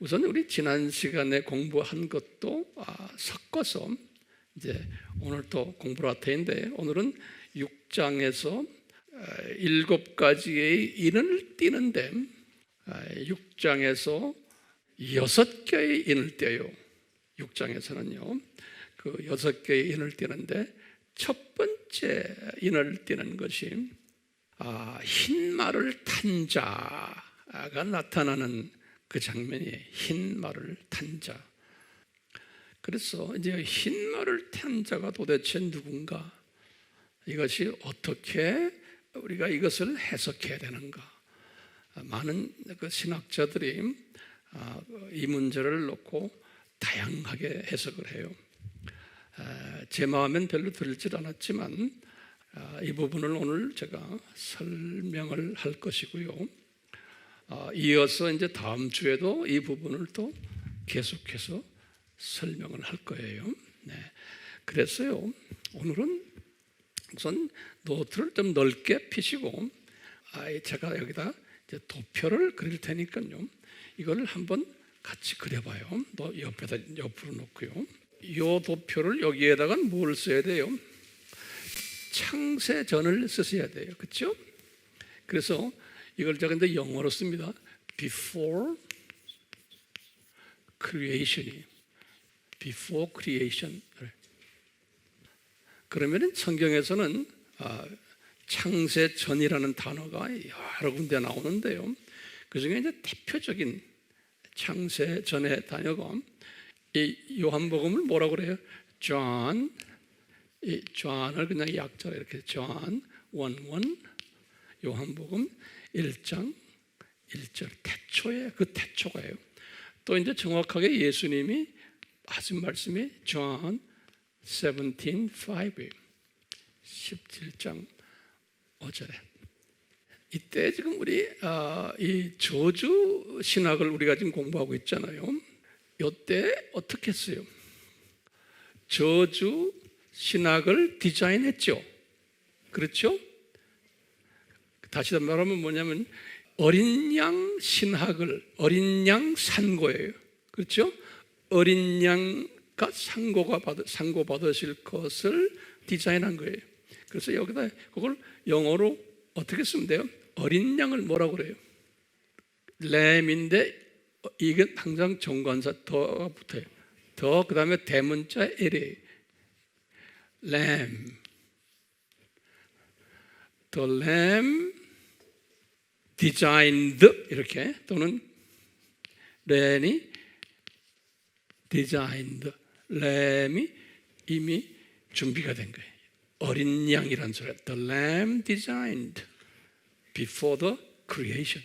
우선 우리 지난 시간에 공부한 것도 섞어서 이제 오늘 또 공부를 할 텐데, 오늘은 6장에서 7가지의 인을 띄는데 6장에서 6개의 인을 띄어요. 6장에서는요 그 6개의 인을 띄는데 첫 번째 인을 띄는 것이 흰 말을 탄 자가 나타나는 그 장면이에요. 흰 말을 탄 자. 그래서 이제 흰 말을 탄 자가 도대체 누군가, 이것이 어떻게 우리가 이것을 해석해야 되는가. 많은 그 신학자들이 이 문제를 놓고 다양하게 해석을 해요. 제 마음엔 별로 들질 않았지만 이 부분을 오늘 제가 설명을 할 것이고요. 이어서 이제 다음 주에도 이 부분을 또 계속해서 설명을 할 거예요. 네. 그래서요, 오늘은 우선 노트를 좀 넓게 פי시고, 제가 여기다 이제 도표를 그릴 테니까요, 이걸 한번 같이 그려봐요. 옆으로 놓고요. 이 도표를 여기에다가 뭘 써야 돼요? 창세전을 쓰셔야 돼요. 그렇죠? 그래서 이걸 제가 이제 영어로 씁니다. Before creation. Before creation. 그러면 성경에서는 창세전이라는 단어가 여러 군데 나오는데요, 그 중에 이제 대표적인 창세전의 단어가 이 요한복음을 뭐라고 그래요? John. 이 John을 그냥 약자로 이렇게 John 1:1, 요한복음 1장 1절, 태초에 그 태초가요. 또 이제 정확하게 예수님이 하신 말씀이 John 17:5, 17장 5절에. 이때 지금 우리 이 저주 신학을 우리가 지금 공부하고 있잖아요. 이때 어떻게 했어요? 저주 신학을 디자인했죠. 그렇죠? 다시 말하면 뭐냐면 어린 양 신학을, 어린 양 산고예요. 그렇죠? 어린 양가 상고받으실 것을 디자인한 거예요. 그래서 여기다 그걸 영어로 어떻게 쓰면 돼요? 어린 양을 뭐라고 그래요? 램인데 이게 항상 정관사 더가 붙어요. 더 그 다음에 대문자 L이에요. lamb. The lamb designed, 이렇게, 또는 램이 designed, 램이 이미 준비가 된 거예요. 어린 양이란 소리. The lamb designed before the creation.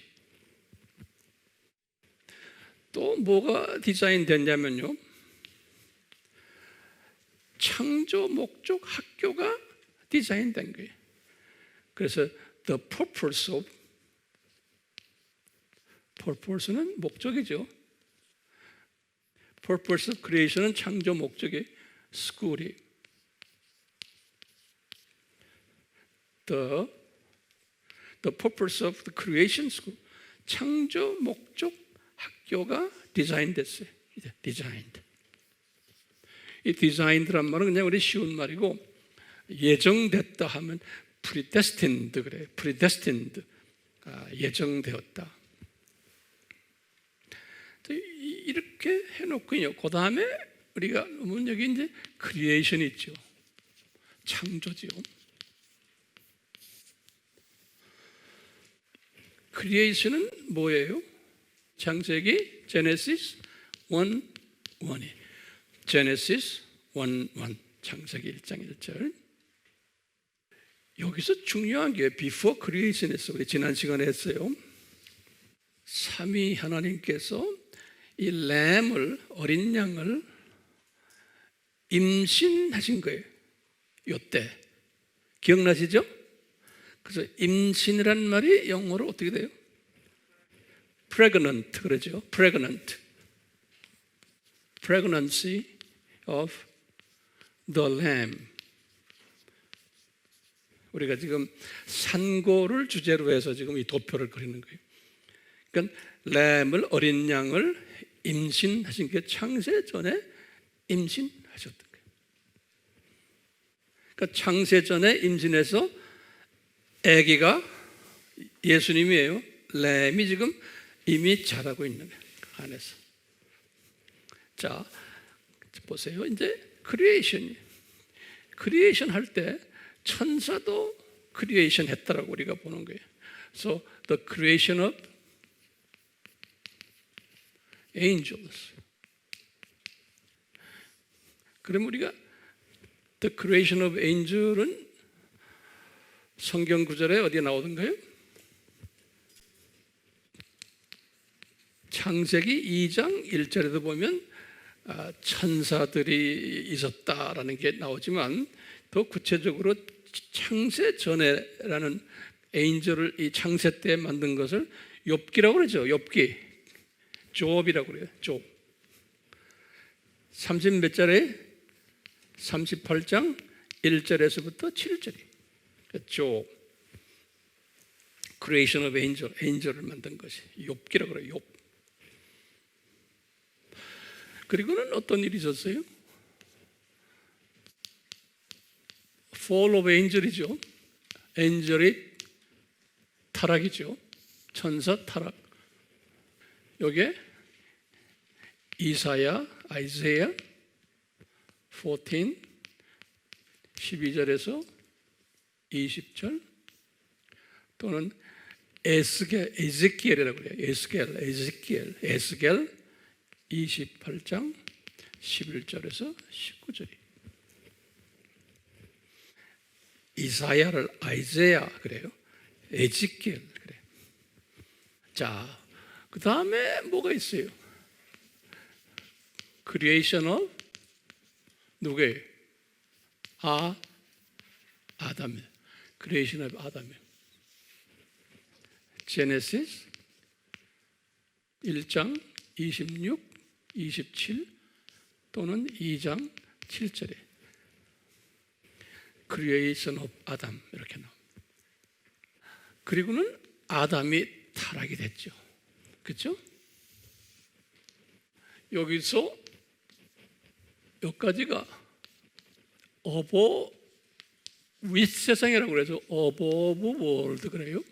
또 뭐가 디자인 됐냐면요, 창조 목적 학교가 디자인된 거예요. 그래서 the purpose는 목적이죠. purpose of creation은 창조 목적의 school이. The purpose of the creation school, 창조 목적 학교가 디자인됐어요. 디자인드. 이 디자인드란 말은 그냥 우리 쉬운 말이고, 예정됐다 하면 predestined 그래요. predestined, 예정되었다. 이렇게 해놓고요, 그 다음에 우리가 보면 여기 이제 크리에이션이 있죠. 창조지요. 크리에이션은 뭐예요? 창세기 제네시스 1:1이. 제네시스 1:1, 창세기 1장 1절. 여기서 중요한 게 before creation에서 우리 지난 시간에 했어요. 삼위 하나님께서 이 램을, 어린 양을 임신하신 거예요. 이때 기억나시죠? 그래서 임신이란 말이 영어로 어떻게 돼요? pregnant 그러죠. pregnancy of the lamb. 우리가 지금 산고를 주제로 해서 지금 이 도표를 그리는 거예요. 그러니까 램을, 어린 양을 임신하신 게 창세 전에 임신하셨던 거예요. 그러니까 창세 전에 임신해서 아기가 예수님이에요. 램이 지금 이미 자라고 있는 거예요. 그 안에서. 자, 보세요. 이제 크리에이션 할 때 천사도 크리에이션 했다라고 우리가 보는 거예요. So the creation of angels. 그럼 우리가 the creation of angel은 성경 구절에 어디에 나오던가요? 창세기 2장 1절에도 보면 천사들이 있었다라는 게 나오지만 더 구체적으로 창세 전에라는 엔젤을 이 창세 때 만든 것을 욥기라고 그러죠. 욥기, 욥이라고 그래요. 욥. 30몇 절에 38장 1절에서부터 7절이 욥. Creation of angel, 엔젤을 만든 것이 욥기라고 그래요. 욥. 그리고는 어떤 일이 있었어요? Fall of Angel이죠. 엔젤이 타락이죠. 천사 타락. 여기에 아이사야 14, 12절에서 20절 또는 에스겔이라고 그래요. 에스겔 28장 11절에서 19절이 이사야를 아이제야 그래요. 에지겔 그래요. 자, 그 다음에 뭐가 있어요? 크리에이션 오브 누구예요? 아담. 크리에이션 오브 아담. 제네시스 1장 26, 27 또는 2장 7절에 크리에이션 오브 아담 이렇게 나옵니다. 그리고는 아담이 타락이 됐죠. 그렇죠? 여기서 여기까지가 윗세상이라고 그래서 above world 그래요.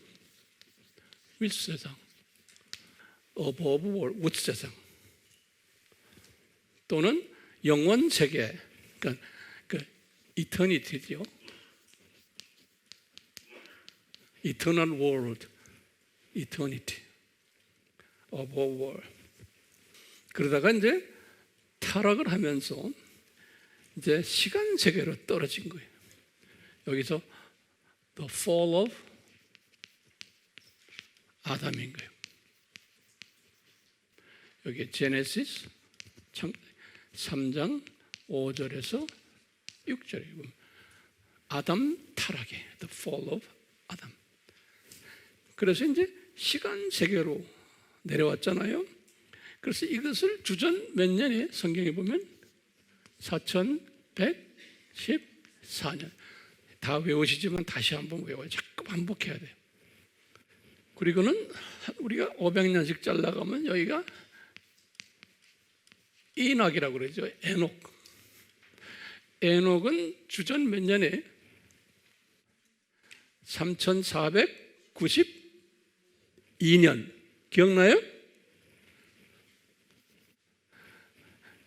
윗세상, above world, 윗세상 또는 영원 세계, 그러니까 이터니티죠. Eternal world, eternity, above world. 그러다가 이제 타락을 하면서 이제 시간 세계로 떨어진 거예요. 여기서 the fall of 아담인 거예요. 여기 제네시스 3장 5절에서 6절이고 아담 타락이 the fall of 아담. 그래서 이제 시간 세계로 내려왔잖아요. 그래서 이것을 주전 몇 년에 성경에 보면 4114년 다 외우시지만 다시 한번 외워요. 자꾸 반복해야 돼요. 그리고는 우리가 500년씩 잘라가면 여기가 이낙이라고 그러죠. 에녹은 주전 몇 년에 3492년 기억나요?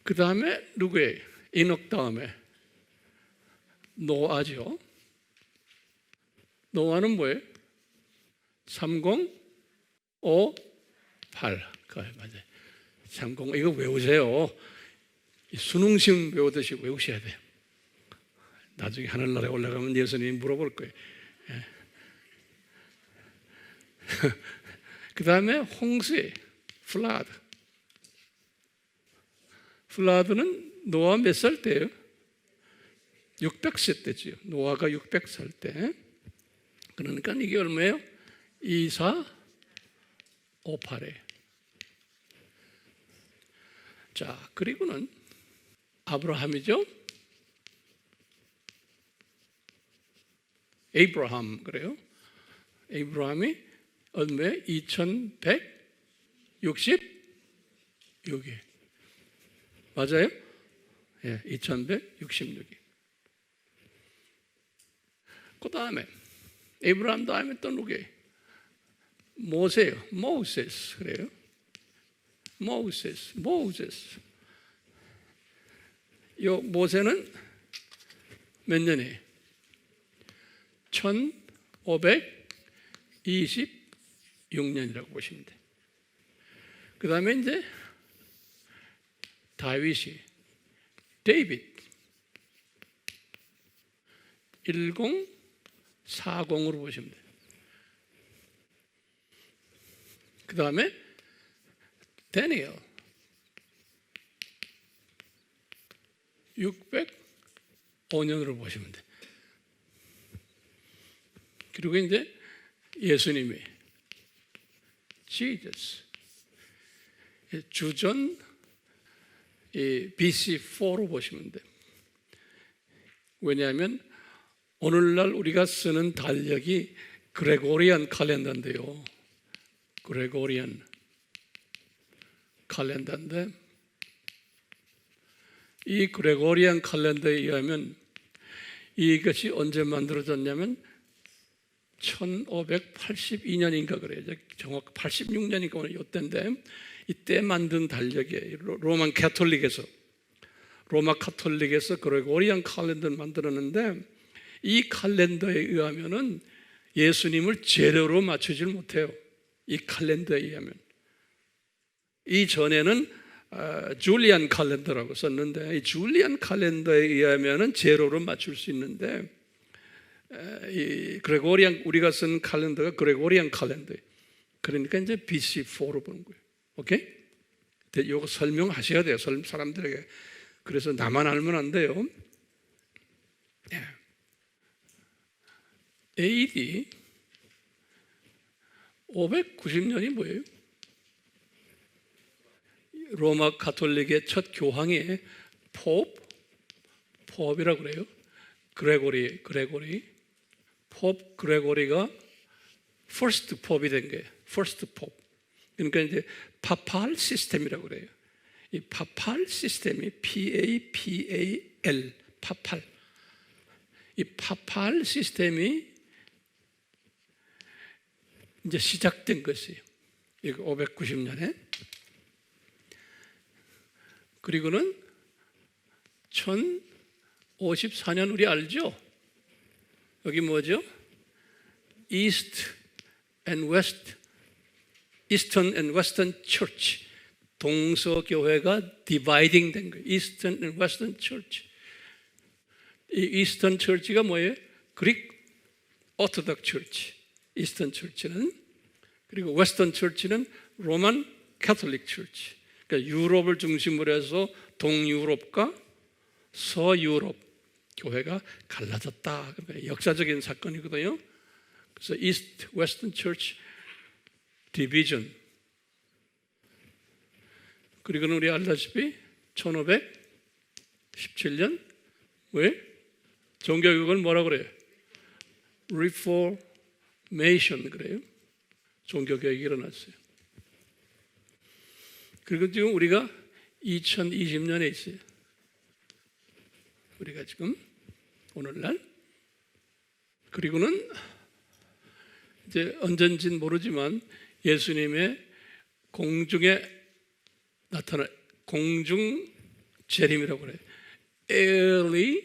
그 다음에 누구예요? 에녹 다음에 노아죠. 노아는 뭐예요? 3058. 맞아요. 30. 이거 외우세요. 수능시험 외우듯이 외우셔야 돼요. 나중에 하늘나라에 올라가면 예수님이 물어볼 거예요. 그 다음에 홍수에 플라드. 플라드는 노아 몇 살 때예요? 600세 때죠. 노아가 600살 때. 그러니까 이게 얼마예요? 2458에. 자, 그리고는 아브라함이죠. 에이브라함 그래요. 에이브라함이 얼마에? 2160 6일. 맞아요? 예, 2166일. 그 다음에 에브라함 다음에 또 누구예요? 모세요. 모세스 그래요. 모세스. 요 모세는 몇 년이에요? 1526년이라고 보시면 돼요. 그 다음에 이제 다윗이 데이빗 1040으로 보시면 돼요. 그 다음에 다니엘 605년으로 보시면 돼요. 그리고 이제 예수님이 Jesus 주전 BC4로 보시면 돼요. 왜냐하면 오늘날 우리가 쓰는 달력이 그레고리안 칼렌더인데요. 그레고리안 칼렌더인데 이 그레고리안 칼렌더에 의하면 이것이 언제 만들어졌냐면 1582년인가 그래요. 정확 86년인가 오늘 이때인데 이때 만든 달력이에요. 로마 카톨릭에서 그레고리안 칼렌더를 만들었는데 이 칼렌더에 의하면은 예수님을 재료로 맞추질 못해요. 이 칼렌더에 의하면. 이 전에는 줄리안 칼렌더라고 썼는데 이 줄리안 칼렌더에 의하면은 재료로 맞출 수 있는데 이 그레고리안 우리가 쓴 칼렌더가 그레고리안 칼렌더예요. 그러니까 이제 BC4로 보는 거예요. 오케이? 이거 설명하셔야 돼요. 사람들에게. 그래서 나만 알면 안 돼요. AD 590년이 뭐예요? 로마 가톨릭의 첫 교황이 pop이라고 그래요. 그레고리 팝 그레고리가 first pop이 된 거예요. first pop. 그러니까 이제 파팔 시스템이라고 그래요. 이 파팔 시스템이 PAPAL 파팔. 이 파팔 시스템이 이제 시작된 것이에요. 이거 590년에. 그리고는 1054년 우리 알죠? 여기 뭐죠? East and West, Eastern and Western Church. 동서교회가 디바이딩 된 거예요. Eastern and Western Church. 이 Eastern Church가 뭐예요? 그릭 오토독 Church. Eastern Church는 그리고 Western Church는 로만 캐톨릭 Church. 그러니까 유럽을 중심으로 해서 동유럽과 서유럽 교회가 갈라졌다. 그러니까 역사적인 사건이거든요. 그래서 East Western Church Division. 그리고는 우리 알다시피 1517년 왜? 종교개혁을 뭐라고 그래요? Reformation 그래요. 종교개혁이 일어났어요. 그리고 지금 우리가 2020년에 있어요. 우리가 지금 오늘날. 그리고는 이제 언젠지는 모르지만 예수님의 공중에 나타나 공중 재림이라고 그래요. Early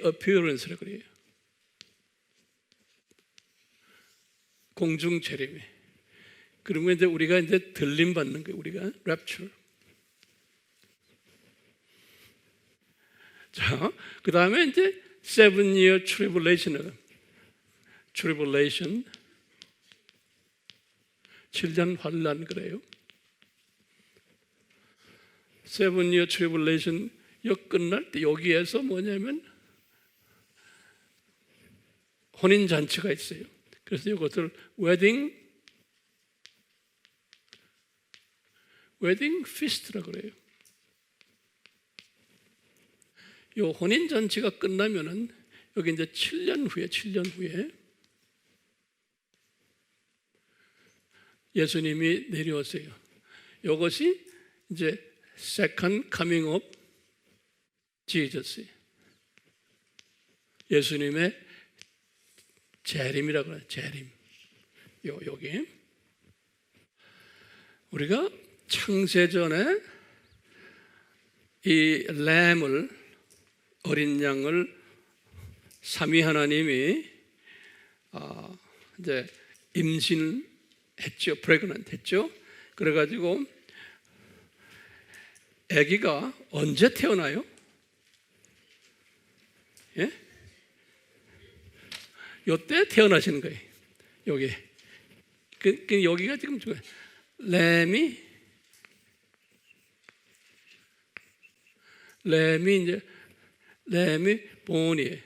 appearance라고 그래요. 공중 재림이. 그러면 이제 우리가 이제 들림 받는 거예요. 우리가 rapture. 자, 그 다음에 이제 7-year tribulation. 7년 환란 그래요. 7-year tribulation 이 끝날 때 여기에서 뭐냐면 혼인 잔치가 있어요. 그래서 이것을 웨딩 feast라고 그래요. 이 혼인 잔치가 끝나면은 여기 이제 7년 후에 예수님이 내려오세요. 이것이 이제 Second Coming of Jesus, 예수님의 재림이라고 해요. 재림. 여기 우리가 창세전에 이 램을, 어린 양을 삼위 하나님이 이제 임신했죠. 프레그넌트 했죠. 그래가지고 아기가 언제 태어나요? 예? 요때 태어나시는 거예요. 여기. 여기가 지금 램이 본이에요.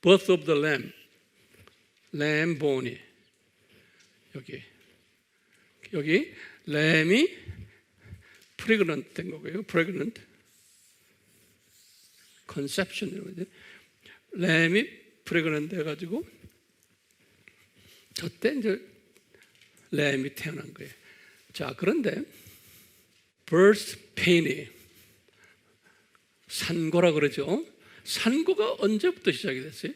Birth of the Lamb. 램 본이. 여기 램이 프레그넌트 된 거고요. 프레그넌트. 컨셉션이라고. 램이 프레그넌트 해가지고 저때 이제 램이 태어난 거예요. 자, 그런데 birth pain이 산고라 그러죠. 산고가 언제부터 시작이 됐어요?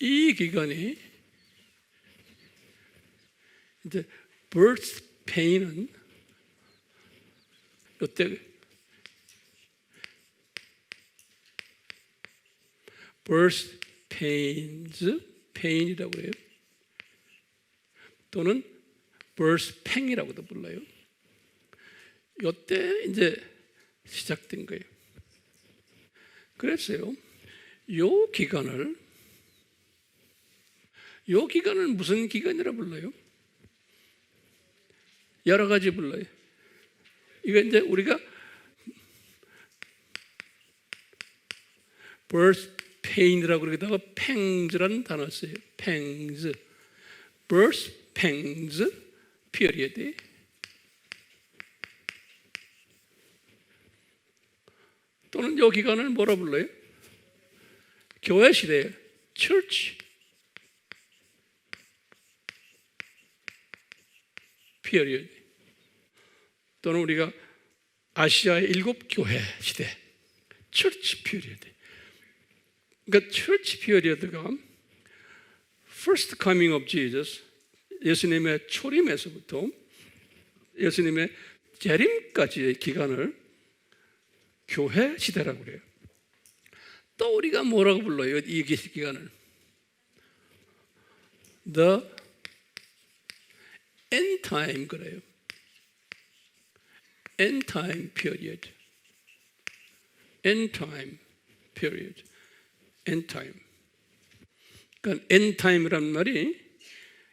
이 기간이 이제 birth pain은 이때 birth pain이라고 해요. 또는 birth pain이라고도 불러요. 이때 이제 시작된 거예요. 그랬어요. 요 기간을 무슨 기간이라 불러요? 여러 가지 불러요. 이거 이제 우리가 birth pain이라고 그러다가 pangs라는 단어 써요. pangs. birth pangs period. 또는 이 기간을 뭐라 불러요? 교회 시대예요. church period. 또는 우리가 아시아의 7교회 시대 church period. 그러니까 church period가 first coming of Jesus, 예수님의 초림에서부터 예수님의 재림까지의 기간을 교회 시대라고 그래요. 또 우리가 뭐라고 불러요? 이 기간을 The end time 그래요. end time period. end time period. end time. 그러니까 end time이란 말이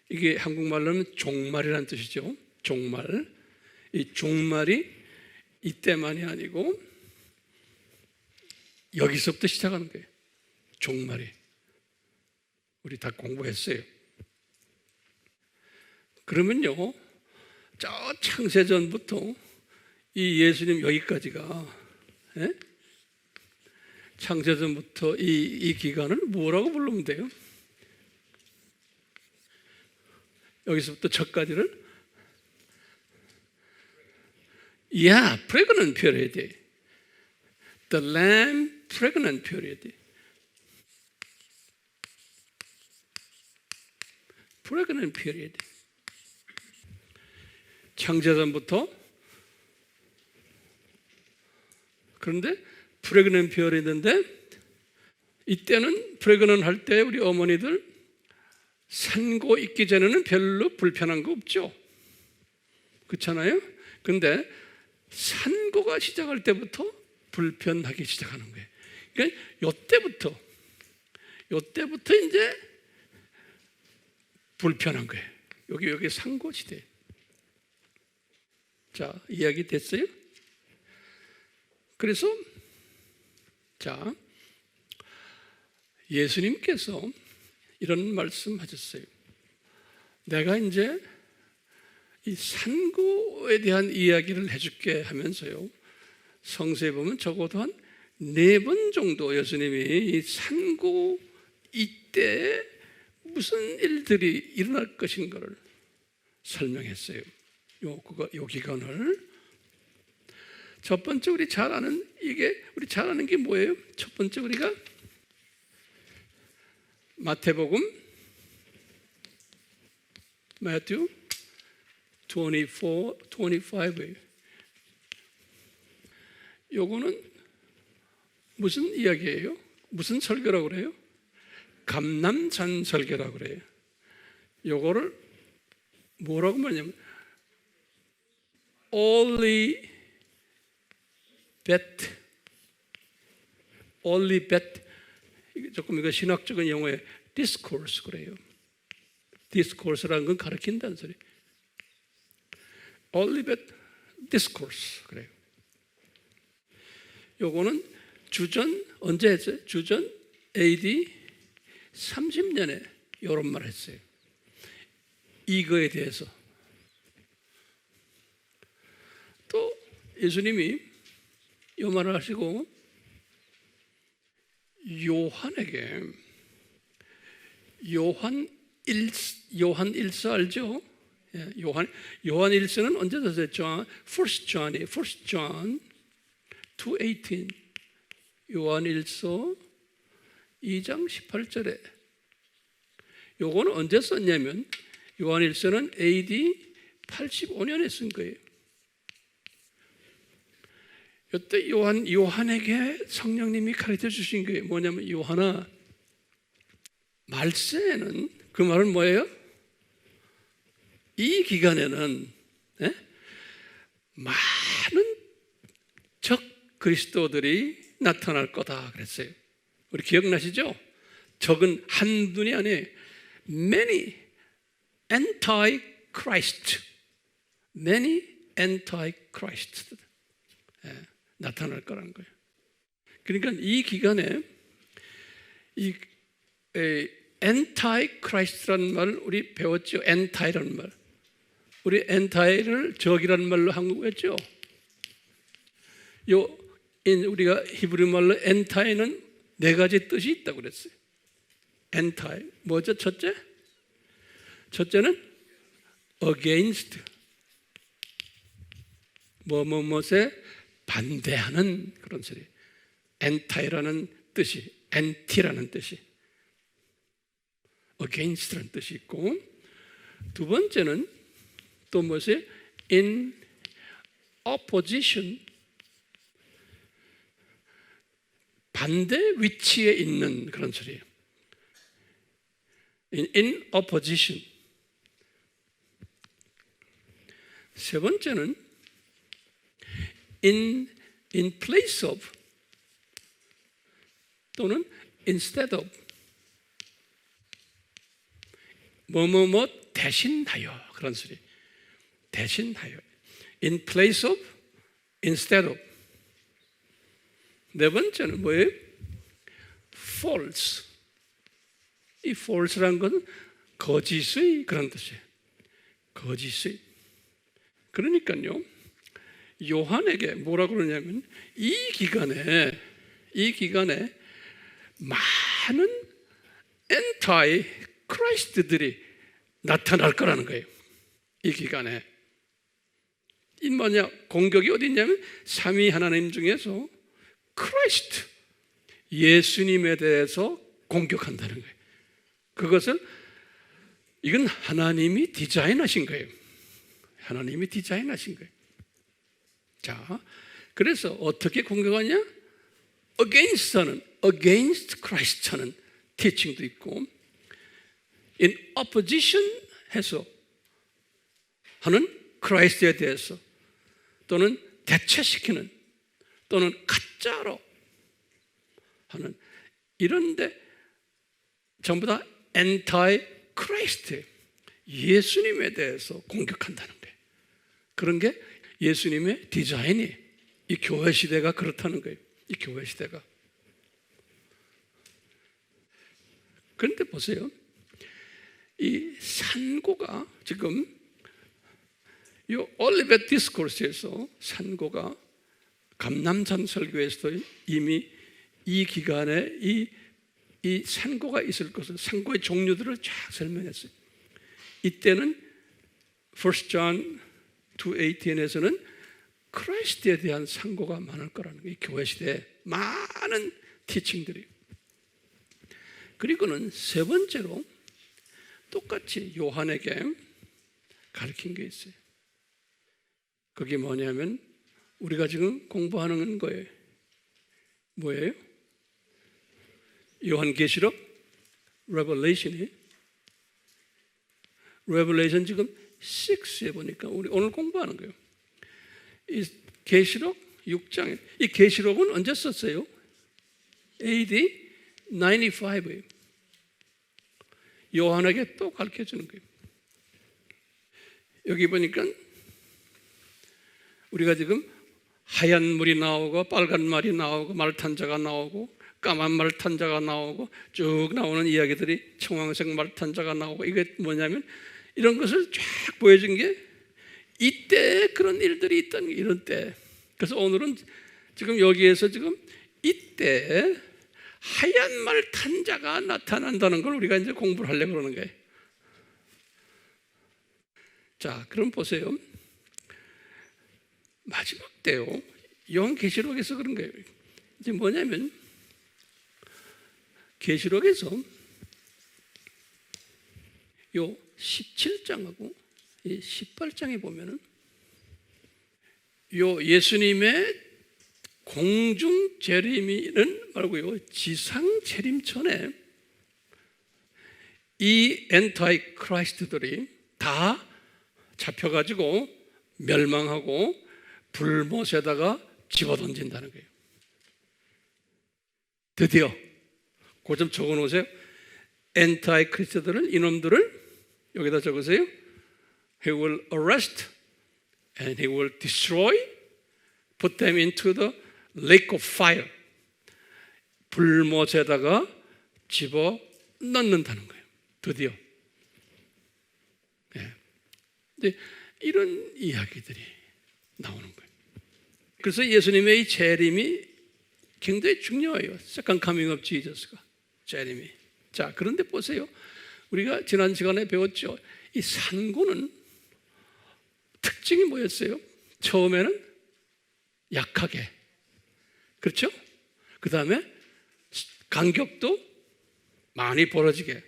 이게 한국말로는 종말이라는 뜻이죠. 종말. 이 종말이 이때만이 아니고 여기서부터 시작하는 거예요. 종말이. 우리 다 공부했어요. 그러면요, 저 창세전부터 이 예수님 여기까지가, 예? 창세전부터 이 기간을 뭐라고 부르면 돼요? 여기서부터 저까지를 pregnant period. The lamb pregnant period. pregnant period. 창세전부터. 그런데 pregnant period인데 이때는 pregnant 할 때 우리 어머니들 산고 있기 전에는 별로 불편한 거 없죠. 그렇잖아요. 근데 산고가 시작할 때부터 불편하기 시작하는 거예요. 그러니까 요때부터 이제 불편한 거예요. 여기 산고 시대. 자, 이야기 됐어요? 그래서 자, 예수님께서 이런 말씀하셨어요. 내가 이제 이 산고에 대한 이야기를 해줄게 하면서요, 성서에 보면 적어도 한 4번 정도 예수님이 이 산고 이때 무슨 일들이 일어날 것인가를 설명했어요. 요 기간을. 첫 번째 우리 잘 아는 게 뭐예요? 첫 번째 우리가 마태복음 Matthew 24, 25예요. 요거는 무슨 이야기예요? 무슨 설교라고 그래요? 감람산 설교라고 그래요. 요거를 뭐라고 말하냐면 only bet 조금 이거 신학적인 용어에 discourse 그래요. discourse라는 건 가르친다는 소리. only bet discourse 그래요. 요거는 주전 언제 했어요? 주전 AD 30년에 이런 말 했어요. 이거에 대해서. 또 예수님이 이 말을 하시고 요한에게 요한 1서 알죠? 요한 1서는 언제 썼어요? First John 2:18 요한 1서 2장 18절에 요거는 언제 썼냐면 요한 1서는 AD 85년에 쓴 거예요. 이때 요한에게 성령님이 가르쳐 주신 게 뭐냐면 요한아 말세에는 그 말은 뭐예요? 이 기간에는 많은 적 그리스도들이 나타날 거다 그랬어요. 우리 기억나시죠? 적은 한둘이 아니에요. Many anti-Christ 나타날 거라는 거예요. 그러니까 이 기간에 이 anti-Christ라는 말을 우리 배웠죠. anti라는 말. 우리 anti를 적이라는 말로 한국했죠. 우리가 히브리 말로 anti는 4가지 뜻이 있다고 그랬어요. anti 뭐죠? 첫째는 against 뭐뭐뭐에 반대하는 그런 소리. anti라는 뜻이 anti라는 뜻이 against라는 뜻이 있고 두 번째는 또 뭐세요? in opposition 반대 위치에 있는 그런 소리예요. in opposition. 세 번째는 in place of 또는 instead of 뭐뭐뭐 대신하여 그런 소리. 대신하여 in place of instead of. 네 번째는 뭐예요? false. 이 false라는 것은 거짓의 그런 뜻이에요. 거짓의. 그러니까요 요한에게 뭐라고 그러냐면 이 기간에 많은 엔타이 크라이스트들이 나타날 거라는 거예요. 이 기간에 이 뭐냐 공격이 어디 있냐면 삼위 하나님 중에서 크라이스트 예수님에 대해서 공격한다는 거예요. 그것을 이건 하나님이 디자인하신 거예요. 하나님이 디자인하신 거예요. 자, 그래서 어떻게 공격하냐? against Christ 하는 teaching도 있고 in opposition 해서 하는 크라이스트에 대해서 또는 대체시키는 또는 가짜로 하는 이런데 전부 다 anti-Christ 예수님에 대해서 공격한다는 거예요. 그런 게 예수님의 디자인이 이 교회 시대가 그렇다는 거예요. 이 교회 시대가. 그런데 보세요. 이 산고가 지금 이 올리벳 디스코스에서 산고가 감남산 설교에서도 이미 이 기간에 이 산고가 있을 것을, 산고의 종류들을 쫙 설명했어요. 이때는 1 John 2:18에서는 크라이스트에 대한 산고가 많을 거라는 거예요. 교회 시대에 많은 티칭들이. 그리고는 세 번째로 똑같이 요한에게 가르친 게 있어요. 그게 뭐냐면 우리가 지금 공부하는 거예요. 뭐예요? 요한계시록 레벨레이션이 레벨레이션 지금 6에 보니까 우리 오늘 공부하는 거예요. 이 계시록 6장에 이 계시록은 언제 썼어요? AD 95예요. 요한에게 또 가르쳐 주는 거예요. 여기 보니까 우리가 지금 하얀 물이 나오고 빨간 말이 나오고 말탄자가 나오고 까만 말탄자가 나오고 쭉 나오는 이야기들이 청황색 말탄자가 나오고 이게 뭐냐면 이런 것을 쫙 보여준 게 이때 그런 일들이 있던 이런 때. 그래서 오늘은 지금 여기에서 지금 이때 하얀 말탄자가 나타난다는 걸 우리가 이제 공부를 하려고 그러는 거예요. 자, 그럼 보세요. 마지막 때요. 요한계시록에서 그런 거예요. 이제 뭐냐면 계시록에서 요 17장하고 이 18장에 보면은 요 예수님의 공중 재림이는 말고요 지상 재림 전에 이 엔타이 크라이스트들이 다 잡혀가지고 멸망하고 불못에다가 집어던진다는 거예요. 드디어 그 좀 적어놓으세요. 엔타이 크리스트들은 이놈들을 여기다 적으세요. He will arrest and he will destroy, put them into the lake of fire. 불못에다가 집어 넣는다는 거예요. 드디어. 네. 이런 이야기들이 나오는 거예요. 그래서 예수님의 이 재림이 굉장히 중요해요. Second coming of Jesus가 재림이. 자, 그런데 보세요. 우리가 지난 시간에 배웠죠. 이 산고는 특징이 뭐였어요? 처음에는 약하게, 그렇죠? 그 다음에 간격도 많이 벌어지게.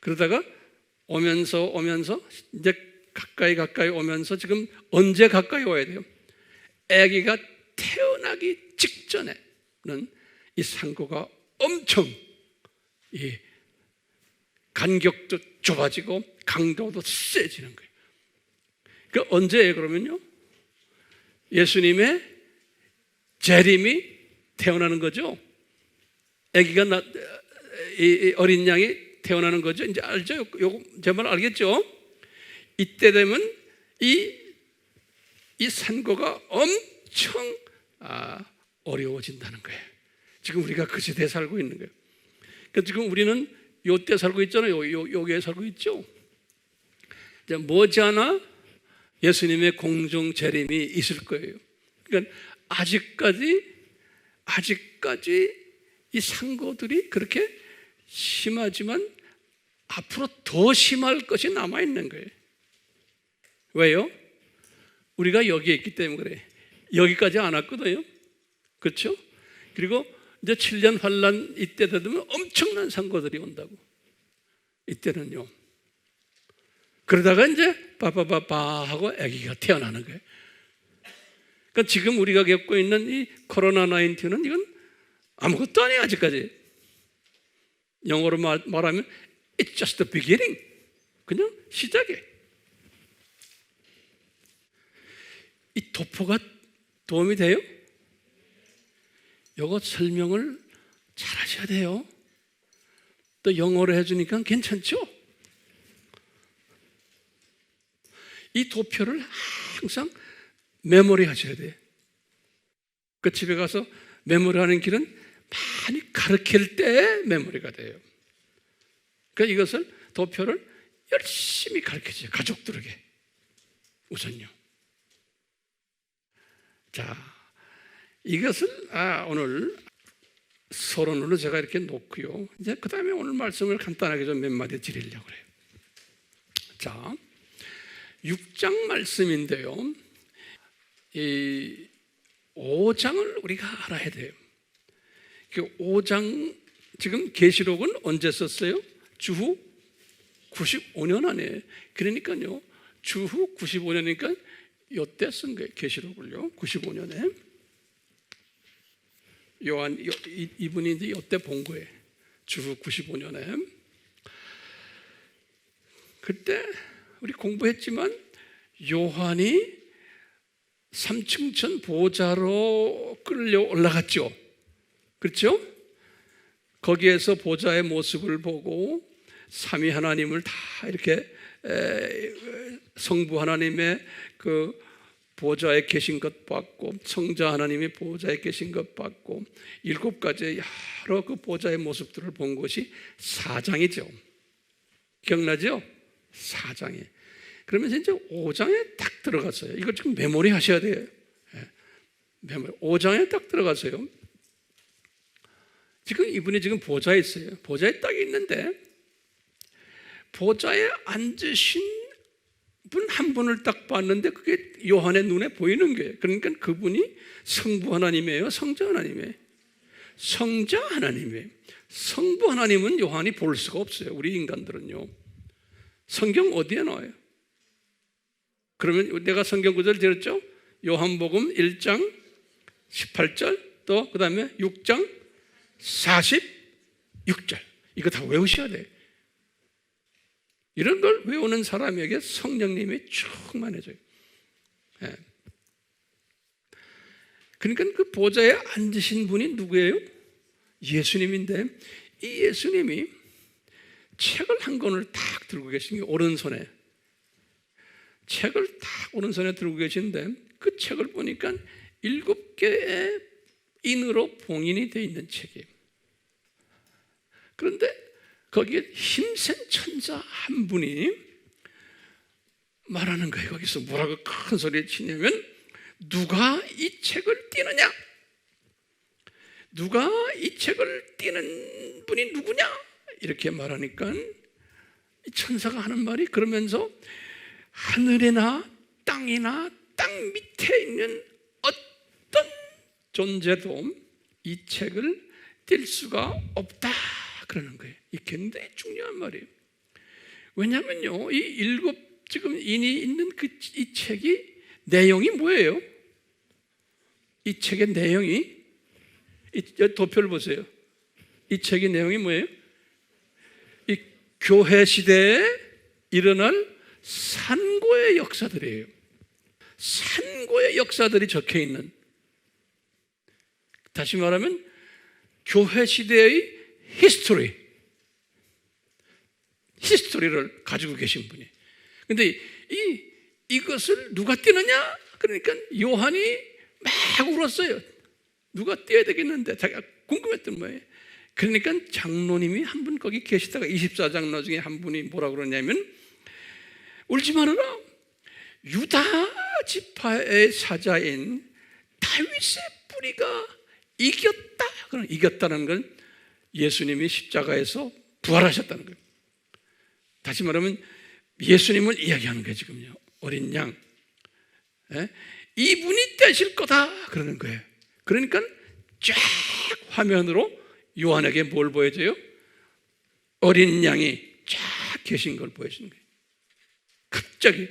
그러다가 오면서 이제 가까이 오면서 지금 언제 가까이 와야 돼요? 아기가 태어나기 직전에는 이 산고가 엄청 이 간격도 좁아지고 강도도 세지는 거예요. 그 언제예요? 그러면요, 예수님의 재림이 태어나는 거죠. 아기가 이 어린 양이 태어나는 거죠. 이제 알죠? 요거 제 말 알겠죠? 이때 되면 이 산고가 엄청 어려워진다는 거예요. 지금 우리가 그 시대에 살고 있는 거예요. 그러니까 지금 우리는 요때 살고 있잖아요. 여기에 살고 있죠. 이제 머지않아 예수님의 공중 재림이 있을 거예요. 그러니까 아직까지 이 상고들이 그렇게 심하지만 앞으로 더 심할 것이 남아 있는 거예요. 왜요? 우리가 여기에 있기 때문에 그래. 여기까지 안 왔거든요. 그렇죠? 그리고 이제 7년 환란 이때 되면 엄청난 상고들이 온다고. 이때는요. 그러다가 이제 빠빠빠빠 하고 아기가 태어나는 거예요. 그러니까 지금 우리가 겪고 있는 이 코로나 19는 이건 아무것도 아니에요. 아직까지. 영어로 말하면 It's just the beginning. 그냥 시작이에요. 이 도포가 도움이 돼요? 이거 설명을 잘 하셔야 돼요. 또 영어로 해주니까 괜찮죠? 이 도표를 항상 메모리 하셔야 돼요. 그 집에 가서 메모리 하는 길은 많이 가르칠 때 메모리가 돼요. 그러니까 이것을 도표를 열심히 가르쳐줘요. 가족들에게 우선요. 자, 이것을 오늘 서론으로 제가 이렇게 놓고요. 이제 그 다음에 오늘 말씀을 간단하게 좀 몇 마디 드리려고 해요. 자, 6장 말씀인데요. 이 5장을 우리가 알아야 돼요. 그 5장 지금 계시록은 언제 썼어요? 주후 95년 안에. 그러니까요, 주후 95년이니까 이때 쓴 거예요. 계시록을요, 95년에. 요한 이분이 이제 이때 본 거예요. 주후 95년에. 그때 우리 공부했지만 요한이 3층천 보좌로 끌려 올라갔죠. 그렇죠? 거기에서 보좌의 모습을 보고 삼위 하나님을 다 이렇게 성부 하나님의 그 보좌에 계신 것 봤고, 성자 하나님이 보좌에 계신 것 봤고, 7가지 여러 그 보좌의 모습들을 본 것이 4장이죠. 기억나죠? 4장이. 그러면서 이제 5장에 딱 들어갔어요. 이걸 지금 메모리 하셔야 돼요. 메모리. 5장에 딱 들어가서요. 지금 이분이 지금 보좌에 있어요. 보좌에 딱 있는데, 보좌에 앉으신 분 한 분을 딱 봤는데 그게 요한의 눈에 보이는 거예요. 그러니까 그분이 성부 하나님이에요? 성자 하나님이에요? 성자 하나님이에요. 성부 하나님은 요한이 볼 수가 없어요. 우리 인간들은요. 성경 어디에 나와요? 그러면 내가 성경 구절 들었죠? 요한복음 1장 18절, 또 그 다음에 6장 46절. 이거 다 외우셔야 돼요. 이런 걸 외우는 사람에게 성령님이 충만해져요. 예. 그러니까 그 보좌에 앉으신 분이 누구예요? 예수님인데, 이 예수님이 책을 한 권을 딱 들고 계신 게 오른손에, 책을 딱 오른손에 들고 계신데, 그 책을 보니까 7개의 인으로 봉인이 되어 있는 책이에요. 그런데 거기에 힘센 천사 한 분이 말하는 거예요. 거기서 뭐라고 큰 소리를 치냐면, 누가 이 책을 띄느냐? 누가 이 책을 띄는 분이 누구냐? 이렇게 말하니까 이 천사가 하는 말이, 그러면서 하늘이나 땅이나 땅 밑에 있는 어떤 존재도 이 책을 뗄 수가 없다 그러는 거예요. 이 굉장히 중요한 말이에요. 왜냐하면요, 이 7 지금 인이 있는 이 책이 내용이 뭐예요? 이 책의 내용이, 이 도표를 보세요. 이 책의 내용이 뭐예요? 이 교회 시대에 일어날 산고의 역사들이에요. 산고의 역사들이 적혀 있는, 다시 말하면 교회 시대의 히스토리를 가지고 계신 분이. 근데 이것을 누가 띄느냐? 그러니까 요한이 막 울었어요. 누가 띄어야 되겠는데 자기가 궁금했던 거예요. 그러니까 장로님이 한 분 거기 계시다가 24장로 중에 한 분이 뭐라고 그러냐면, 울지 말아라. 유다 지파의 사자인 다윗의 뿌리가 이겼다. 그럼 이겼다는 건 예수님이 십자가에서 부활하셨다는 거예요. 다시 말하면 예수님을 이야기하는 거예요. 지금요, 어린 양. 이분이 떼실 거다 그러는 거예요. 그러니까 쫙 화면으로 요한에게 뭘 보여줘요? 어린 양이 쫙 계신 걸 보여주는 거예요. 갑자기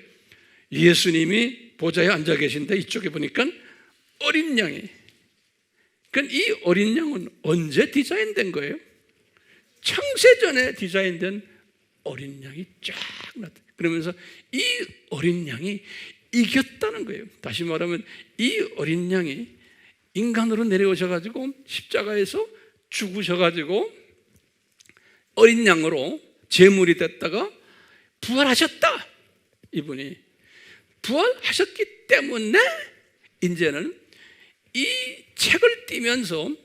예수님이 보좌에 앉아 계신데 이쪽에 보니까 어린 양이. 그러니까 이 어린 양은 언제 디자인된 거예요? 창세전에 디자인된 어린 양이 쫙 나타나. 그러면서 이 어린 양이 이겼다는 거예요. 다시 말하면 이 어린 양이 인간으로 내려오셔가지고 십자가에서 죽으셔가지고 어린 양으로 제물이 됐다가 부활하셨다. 이분이 부활하셨기 때문에 이제는 이 책을 띄면서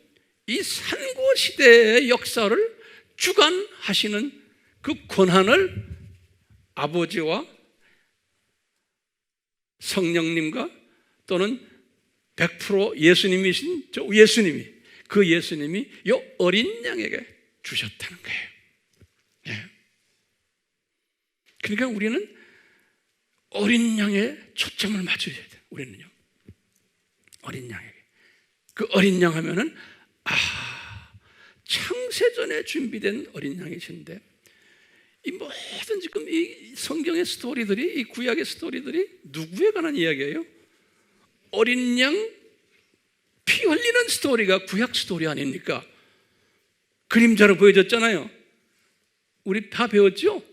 이 산고 시대의 역사를 주관하시는 그 권한을 아버지와 성령님과 또는 100% 예수님이신 저 예수님이, 그 예수님이 이 어린 양에게 주셨다는 거예요. 예. 그러니까 우리는 어린 양에 초점을 맞춰야 돼요. 우리는요, 어린 양에게. 그 어린 양 하면은 창세전에 준비된 어린 양이신데, 이 모든 지금 이 성경의 스토리들이, 이 구약의 스토리들이 누구에 관한 이야기예요? 어린 양 피 흘리는 스토리가 구약 스토리 아닙니까? 그림자로 보여졌잖아요. 우리 다 배웠죠?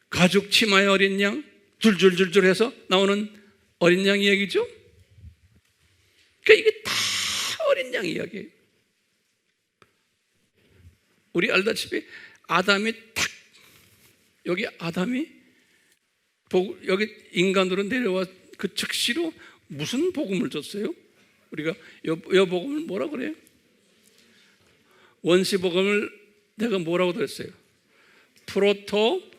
가죽 치마의 어린 양, 줄줄줄줄 해서 나오는 어린 양 이야기죠? 그러니까 이게 다 어린 양 이야기예요. 우리 알다시피 아담이 탁, 여기 아담이 여기 인간으로 내려와 그 즉시로 무슨 복음을 줬어요? 우리가 요 복음을 뭐라 그래요? 원시 복음을 내가 뭐라고 들었어요? 프로토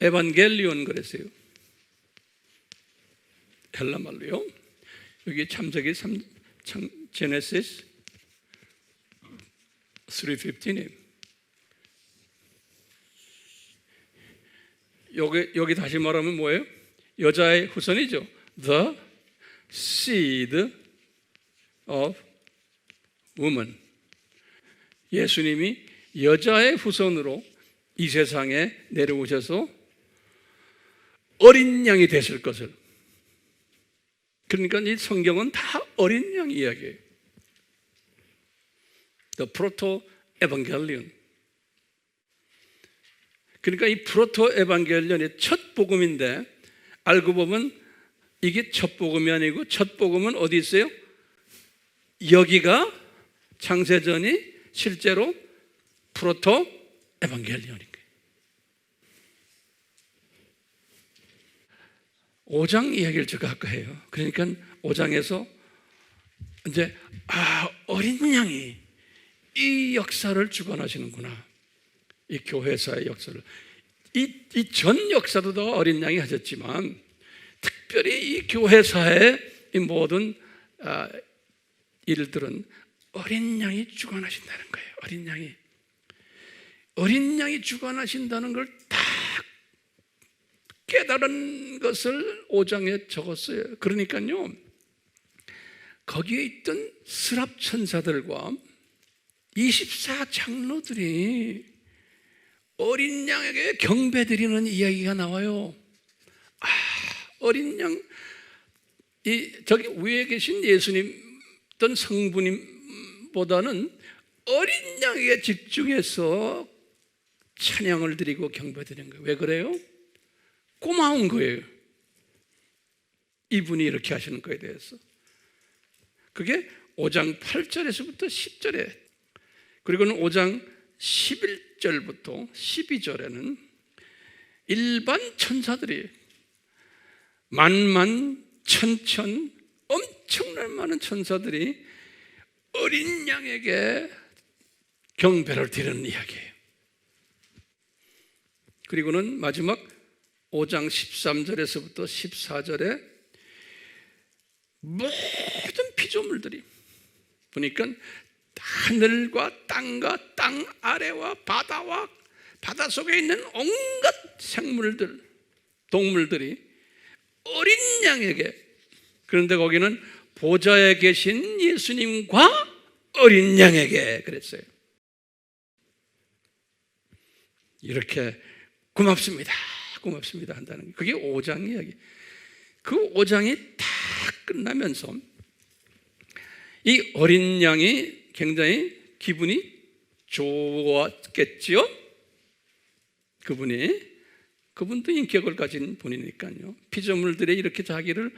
에반겔리온 그랬어요. 헬라 말로요. 여기 참석이 제네시스 3:15님. 여기 다시 말하면 뭐예요? 여자의 후손이죠. The seed of woman. 예수님이 여자의 후손으로 이 세상에 내려오셔서 어린 양이 되실 것을. 그러니까 이 성경은 다 어린 양 이야기예요. The proto evangelion. 그러니까 이 프로토 에반겔리온의 첫 복음인데, 알고 보면 이게 첫 복음이 아니고 첫 복음은 어디 있어요? 여기가 창세전이 실제로 프로토 에반겔리온인 거예요. 5장 이야기를 제가 아까 해요. 그러니까 5장에서 이제 어린 양이 이 역사를 주관하시는구나. 이 교회사의 역사를, 이 전 역사도 다 어린 양이 하셨지만 특별히 이 교회사의 이 모든 일들은 어린 양이 주관하신다는 거예요. 어린 양이 주관하신다는 걸 다 깨달은 것을 5장에 적었어요. 그러니까요, 거기에 있던 스랍 천사들과 24장로들이 어린 양에게 경배드리는 이야기가 나와요. 어린 양, 저기 위에 계신 예수님 어떤 성부님보다는 어린 양에게 집중해서 찬양을 드리고 경배드리는 거예요. 왜 그래요? 고마운 거예요. 이분이 이렇게 하시는 거에 대해서. 그게 5장 8절에서부터 10절에, 그리고는 5장 11절부터 12절에는 일반 천사들이 만만, 천천, 엄청난 많은 천사들이 어린 양에게 경배를 드리는 이야기예요. 그리고는 마지막 5장 13절에서부터 14절에 모든 피조물들이, 보니까 하늘과 땅과 땅 아래와 바다와 바다 속에 있는 온갖 생물들, 동물들이 어린 양에게, 그런데 거기는 보좌에 계신 예수님과 어린 양에게 그랬어요. 이렇게 고맙습니다 한다는 게, 그게 5장 이야기. 그 5장이 다 끝나면서 이 어린 양이 굉장히 기분이 좋았겠지요. 그분도 인격을 가진 분이니까요. 피조물들이 이렇게 자기를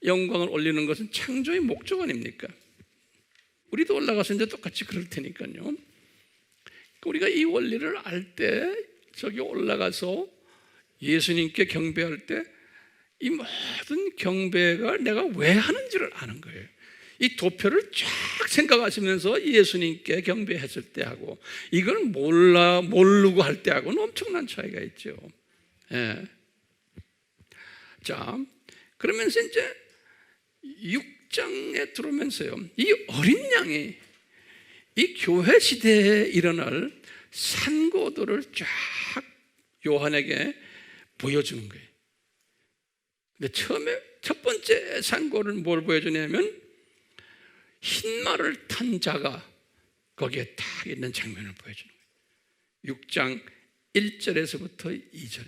영광을 올리는 것은 창조의 목적 아닙니까? 우리도 올라가서 이제 똑같이 그럴 테니까요. 우리가 이 원리를 알 때, 저기 올라가서 예수님께 경배할 때 이 모든 경배가 내가 왜 하는지를 아는 거예요. 이 도표를 쫙 생각하시면서 예수님께 경배했을 때하고 이걸 모르고 할 때하고는 엄청난 차이가 있죠. 예. 자, 그러면서 이제 6장에 들어오면서요, 이 어린 양이 이 교회 시대에 일어날 산고들을 쫙 요한에게 보여주는 거예요. 근데 처음에 첫 번째 산고를 뭘 보여주냐면 흰 말을 탄 자가 거기에 딱 있는 장면을 보여주는 거예요. 6장 1절에서부터 2절에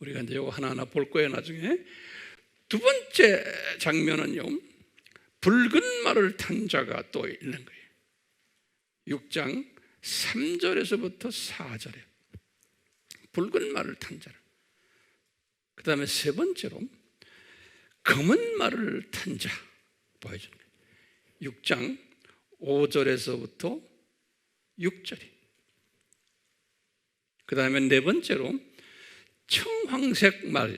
우리가 이제 이거 하나하나 볼 거예요. 나중에 두 번째 장면은요, 붉은 말을 탄 자가 또 있는 거예요. 6장 3절에서부터 4절에 붉은 말을 탄 자를, 그 다음에 세 번째로 검은 말을 탄 자 보여주는 거예요. 6장 5절에서부터 6절이. 그 다음에 네 번째로 청황색 말,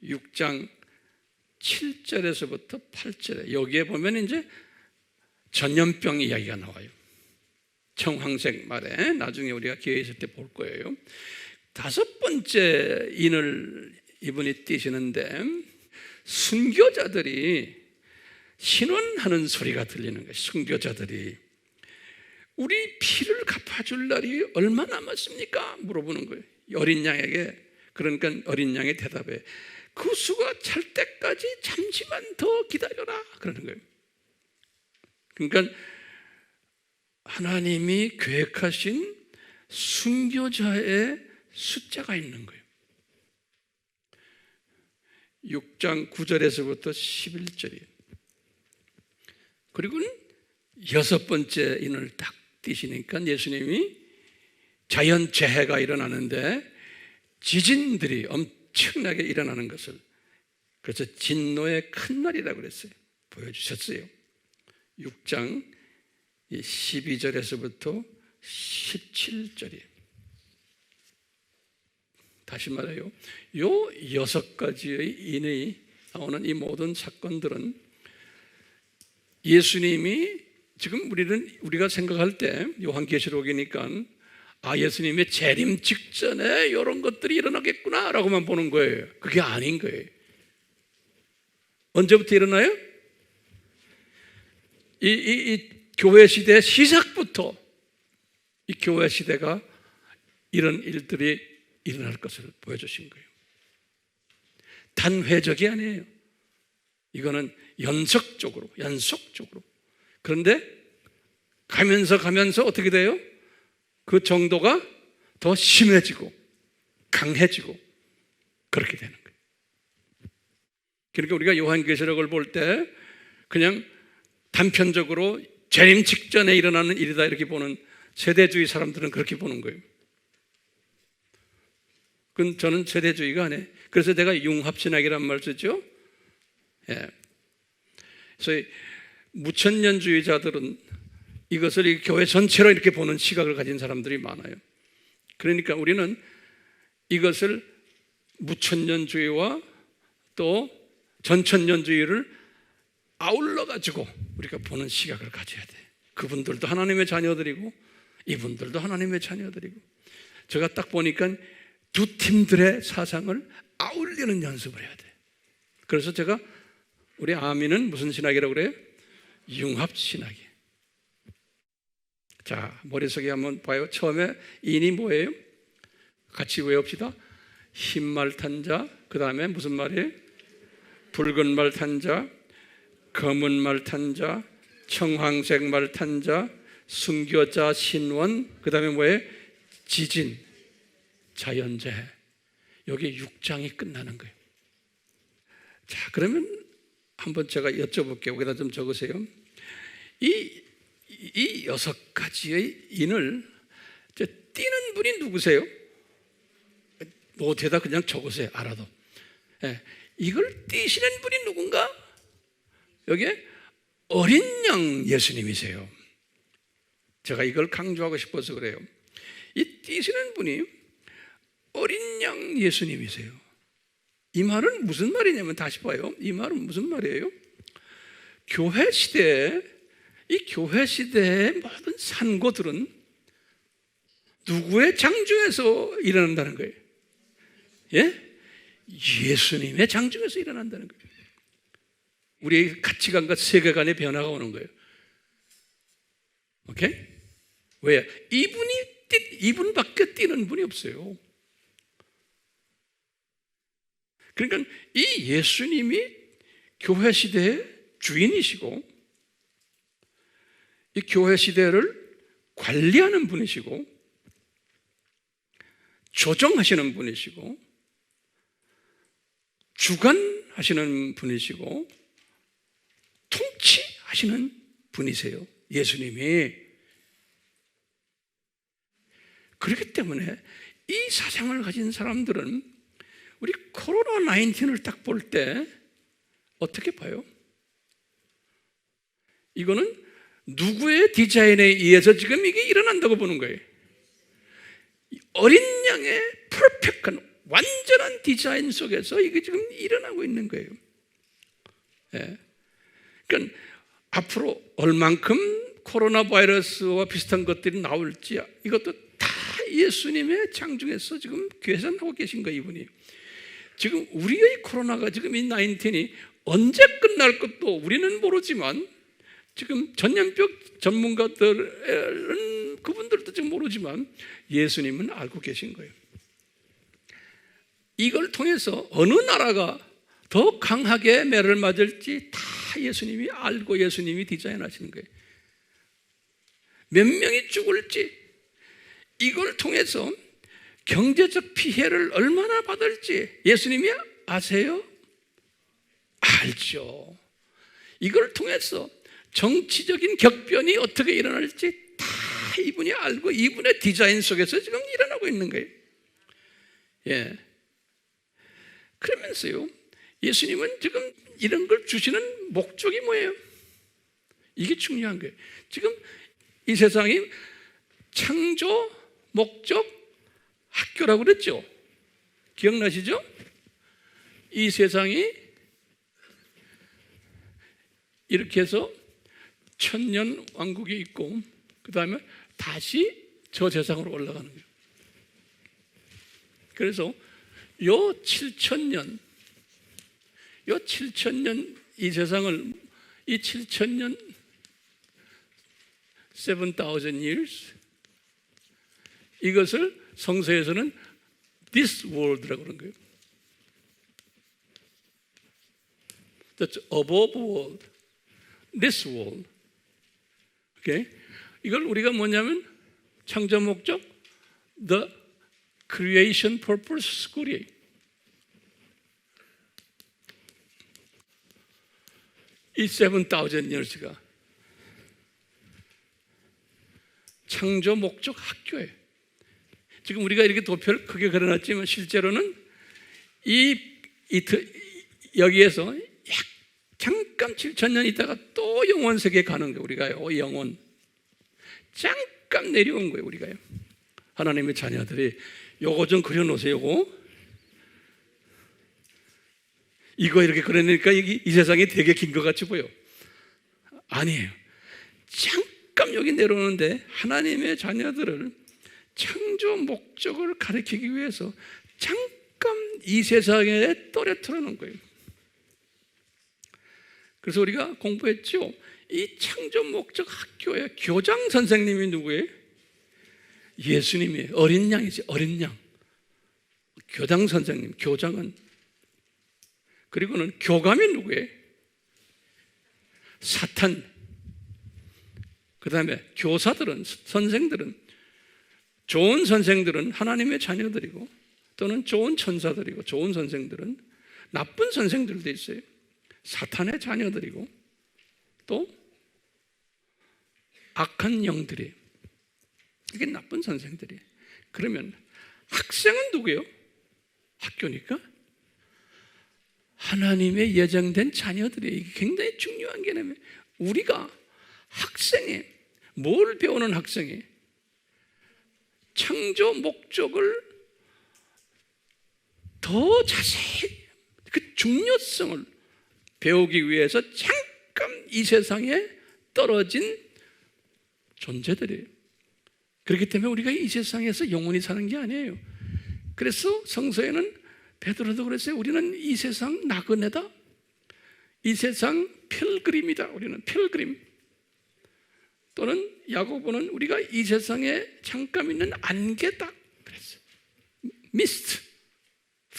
6장 7절에서부터 8절에 여기에 보면 이제 전염병 이야기가 나와요. 청황색 말에 나중에 우리가 기회 있을 때 볼 거예요. 다섯 번째 인을 이분이 띄시는데 순교자들이 신원하는 소리가 들리는 거예요. 순교자들이 우리 피를 갚아줄 날이 얼마 남았습니까? 물어보는 거예요. 어린 양에게. 그러니까 어린 양의 대답에 그 수가 찰 때까지 잠시만 더 기다려라 그러는 거예요. 그러니까 하나님이 계획하신 순교자의 숫자가 있는 거예요. 6장 9절에서부터 11절이에요. 그리고는 여섯 번째 인을 딱 띄시니까 예수님이 자연재해가 일어나는데 지진들이 엄청나게 일어나는 것을, 그래서 진노의 큰 날이라고 그랬어요. 보여주셨어요. 6장 12절에서부터 17절이에요. 다시 말해요, 요 여섯 가지의 인이 나오는 이 모든 사건들은 예수님이 지금 우리가 생각할 때 요한계시록이니까 예수님의 재림 직전에 이런 것들이 일어나겠구나 라고만 보는 거예요. 그게 아닌 거예요. 언제부터 일어나요? 이 교회 시대 시작부터 이 교회 시대가 이런 일들이 일어날 것을 보여주신 거예요. 단회적이 아니에요. 이거는 연속적으로. 그런데 가면서 어떻게 돼요? 그 정도가 더 심해지고 강해지고 그렇게 되는 거예요. 그러니까 우리가 요한계시록을 볼 때 그냥 단편적으로 재림 직전에 일어나는 일이다 이렇게 보는 세대주의 사람들은 그렇게 보는 거예요. 그건 저는 세대주의가 아니에요. 그래서 내가 융합신학이란 말 쓰죠. 예. 그래서 무천년주의자들은 이것을 이 교회 전체로 이렇게 보는 시각을 가진 사람들이 많아요. 그러니까 우리는 이것을 무천년주의와 또 전천년주의를 아울러 가지고 우리가 보는 시각을 가져야 돼. 그분들도 하나님의 자녀들이고 이분들도 하나님의 자녀들이고. 제가 딱 보니까 두 팀들의 사상을 아울리는 연습을 해야 돼. 그래서 제가 우리 아미는 무슨 신학이라고 그래요? 융합신학이. 자, 머릿속에 한번 봐요. 처음에 인이 뭐예요? 같이 외웁시다. 흰말 탄 자, 그 다음에 무슨 말이에요? 붉은 말 탄 자, 검은 말 탄 자, 청황색 말 탄 자, 순교자, 신원, 그 다음에 뭐예요? 지진, 자연재해. 여기 6장이 끝나는 거예요. 자, 그러면 한번 제가 여쭤볼게요. 여기다 좀 적으세요. 이 여섯 가지의 인을 띄는 분이 누구세요? 노트에다 그냥 적으세요. 알아도. 예, 이걸 띄시는 분이 누군가? 여기에 어린 양 예수님이세요. 제가 이걸 강조하고 싶어서 그래요. 이 띄시는 분이 어린 양 예수님이세요. 이 말은 무슨 말이냐면, 다시 봐요. 이 말은 무슨 말이에요? 교회 시대에, 이 교회 시대의 모든 산고들은 누구의 장중에서 일어난다는 거예요? 예? 예수님의 장중에서 일어난다는 거예요. 우리의 가치관과 세계관의 변화가 오는 거예요. 오케이? 왜? 이분밖에 뛰는 분이 없어요. 그러니까 이 예수님이 교회 시대의 주인이시고 이 교회 시대를 관리하는 분이시고 조정하시는 분이시고 주관하시는 분이시고 통치하시는 분이세요. 예수님이. 그렇기 때문에 이 사상을 가진 사람들은 우리 코로나 19을 딱 볼 때 어떻게 봐요? 이거는 누구의 디자인에 의해서 지금 이게 일어난다고 보는 거예요. 어린 양의 퍼펙트한 완전한 디자인 속에서 이게 지금 일어나고 있는 거예요. 예. 그러니까 앞으로 얼만큼 코로나 바이러스와 비슷한 것들이 나올지 이것도 다 예수님의 장중에서 지금 계산하고 계신 거예요. 이분이. 지금 우리의 코로나가 지금 이 19이 언제 끝날 것도 우리는 모르지만 지금 전염병 전문가들은 그분들도 지금 모르지만 예수님은 알고 계신 거예요. 이걸 통해서 어느 나라가 더 강하게 매를 맞을지 다 예수님이 알고 예수님이 디자인하시는 거예요. 몇 명이 죽을지 이걸 통해서 경제적 피해를 얼마나 받을지 예수님이 아세요? 알죠. 이걸 통해서 정치적인 격변이 어떻게 일어날지 다 이분이 알고 이분의 디자인 속에서 지금 일어나고 있는 거예요. 예. 그러면서요, 예수님은 지금 이런 걸 주시는 목적이 뭐예요? 이게 중요한 거예요. 지금 이 세상이 창조 목적 학교라고 그랬죠? 기억나시죠? 이 세상이 이렇게 해서 천년 왕국이 있고 그 다음에 다시 저 세상으로 올라가는 거예요. 그래서 요 7,000년 이 세상을 이 7,000년 7,000 years 이것을 성서에서는 this world라고 그러는 거예요. That's above world, this world. 오케이? 이걸 우리가 뭐냐면 창조 목적, the creation purpose school이에요. 이 7,000 years가 창조 목적 학교예요. 지금 우리가 이렇게 도표를 크게 그려놨지만 실제로는 여기에서 잠깐 7,000년 있다가 또 영원 세계에 가는 거예요. 우리가요, 영원. 잠깐 내려온 거예요, 우리가요. 하나님의 자녀들이 요거 좀 그려놓으세요. 이거 이렇게 그려놓으니까 이 세상이 되게 긴 것 같이 보여. 아니에요. 잠깐 여기 내려오는데 하나님의 자녀들을 창조 목적을 가리키기 위해서 잠깐 이 세상에 떨어뜨려 놓은 거예요. 그래서 우리가 공부했죠. 이 창조 목적 학교의 교장 선생님이 누구예요? 예수님이에요. 어린 양이지, 어린 양. 교장 선생님, 교장은. 그리고는 교감이 누구예요? 사탄. 그 다음에 교사들은, 선생들은, 좋은 선생들은 하나님의 자녀들이고 또는 좋은 천사들이고 좋은 선생들은 나쁜 선생들도 있어요. 사탄의 자녀들이고 또 악한 영들이 이게 나쁜 선생들이에요. 그러면 학생은 누구예요? 학교니까 하나님의 예정된 자녀들이에요. 이게 굉장히 중요한 개념이에요. 우리가 학생이 뭘 배우는 학생이 창조 목적을 더 자세히 그 중요성을 배우기 위해서 잠깐 이 세상에 떨어진 존재들이에요. 그렇기 때문에 우리가 이 세상에서 영원히 사는 게 아니에요. 그래서 성서에는 베드로도 그랬어요. 우리는 이 세상 나그네다. 이 세상 필그림이다. 우리는 필그림. 또는 야고보는 우리가 이 세상에 잠깐 있는 안개다 그랬어요. 미스트,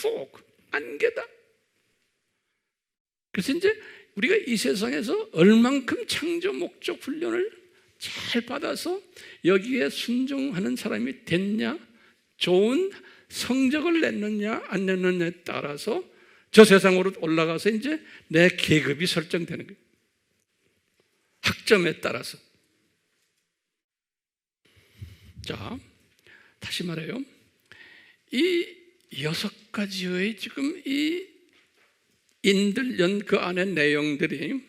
포그, 안개다. 그래서 이제 우리가 이 세상에서 얼만큼 창조 목적 훈련을 잘 받아서 여기에 순종하는 사람이 됐냐, 좋은 성적을 냈느냐 안 냈느냐에 따라서 저 세상으로 올라가서 이제 내 계급이 설정되는 거예요. 학점에 따라서. 자, 다시 말해요. 이 6가지의 지금 이 인들연 그 안에 내용들이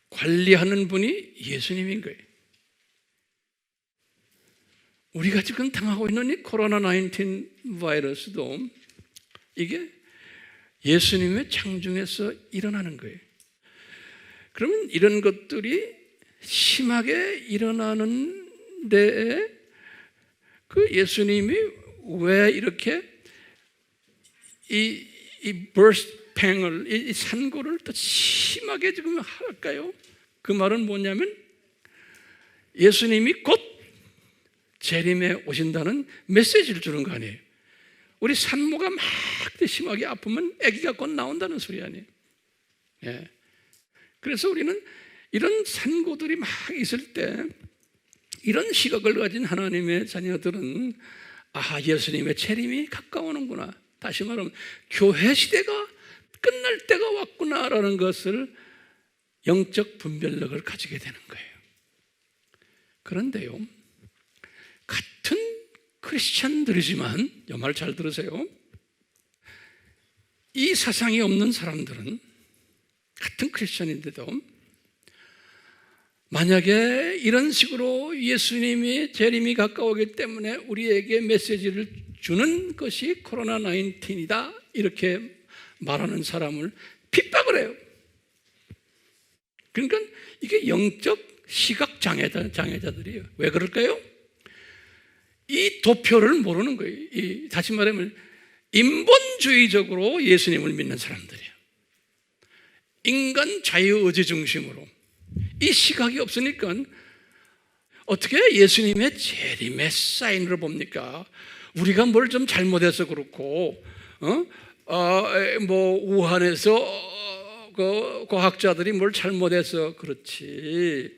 관리하는 분이 예수님인 거예요. 우리가 지금 당하고 있는 이 코로나19 바이러스도 이게 예수님의 창중에서 일어나는 거예요. 그러면 이런 것들이 심하게 일어나는 데에 그 예수님이 왜 이렇게 이 버스트 이 산고를 또 심하게 지금 할까요? 그 말은 뭐냐면 예수님이 곧 재림에 오신다는 메시지를 주는 거 아니에요. 우리 산모가 막 심하게 아프면 아기가 곧 나온다는 소리 아니에요. 예. 그래서 우리는 이런 산고들이 막 있을 때 이런 시각을 가진 하나님의 자녀들은 예수님의 재림이 가까워오는구나. 다시 말하면 교회 시대가 끝날 때가 왔구나라는 것을 영적 분별력을 가지게 되는 거예요. 그런데요, 같은 크리스찬들이지만 이 말 잘 들으세요. 이 사상이 없는 사람들은 같은 크리스찬인데도 만약에 이런 식으로 예수님이 재림이 가까우기 때문에 우리에게 메시지를 주는 것이 코로나19이다 이렇게 말하는 사람을 핍박을 해요. 그러니까 이게 영적 시각 장애자들이에요. 왜 그럴까요? 이 도표를 모르는 거예요. 다시 말하면 인본주의적으로 예수님을 믿는 사람들이에요. 인간 자유의지 중심으로. 이 시각이 없으니까 어떻게 예수님의 재림의 사인으로 봅니까? 우리가 뭘 좀 잘못해서 그렇고, 우한에서 그 과학자들이 뭘 잘못해서 그렇지.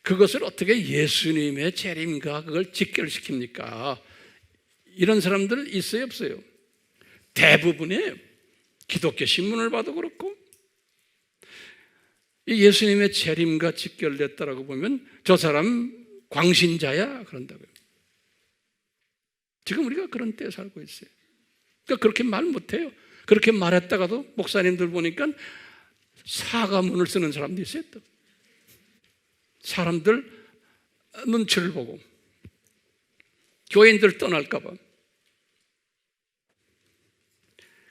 그것을 어떻게 예수님의 재림과 그걸 직결시킵니까? 이런 사람들 있어요, 없어요? 대부분의 기독교 신문을 봐도 그렇고, 예수님의 재림과 직결됐다라고 보면 저 사람 광신자야 그런다고요. 지금 우리가 그런 때에 살고 있어요. 그러니까 그렇게 말 못해요. 그렇게 말했다가도 목사님들 보니까 사과문을 쓰는 사람도 있어요. 또 사람들 눈치를 보고 교인들 떠날까 봐.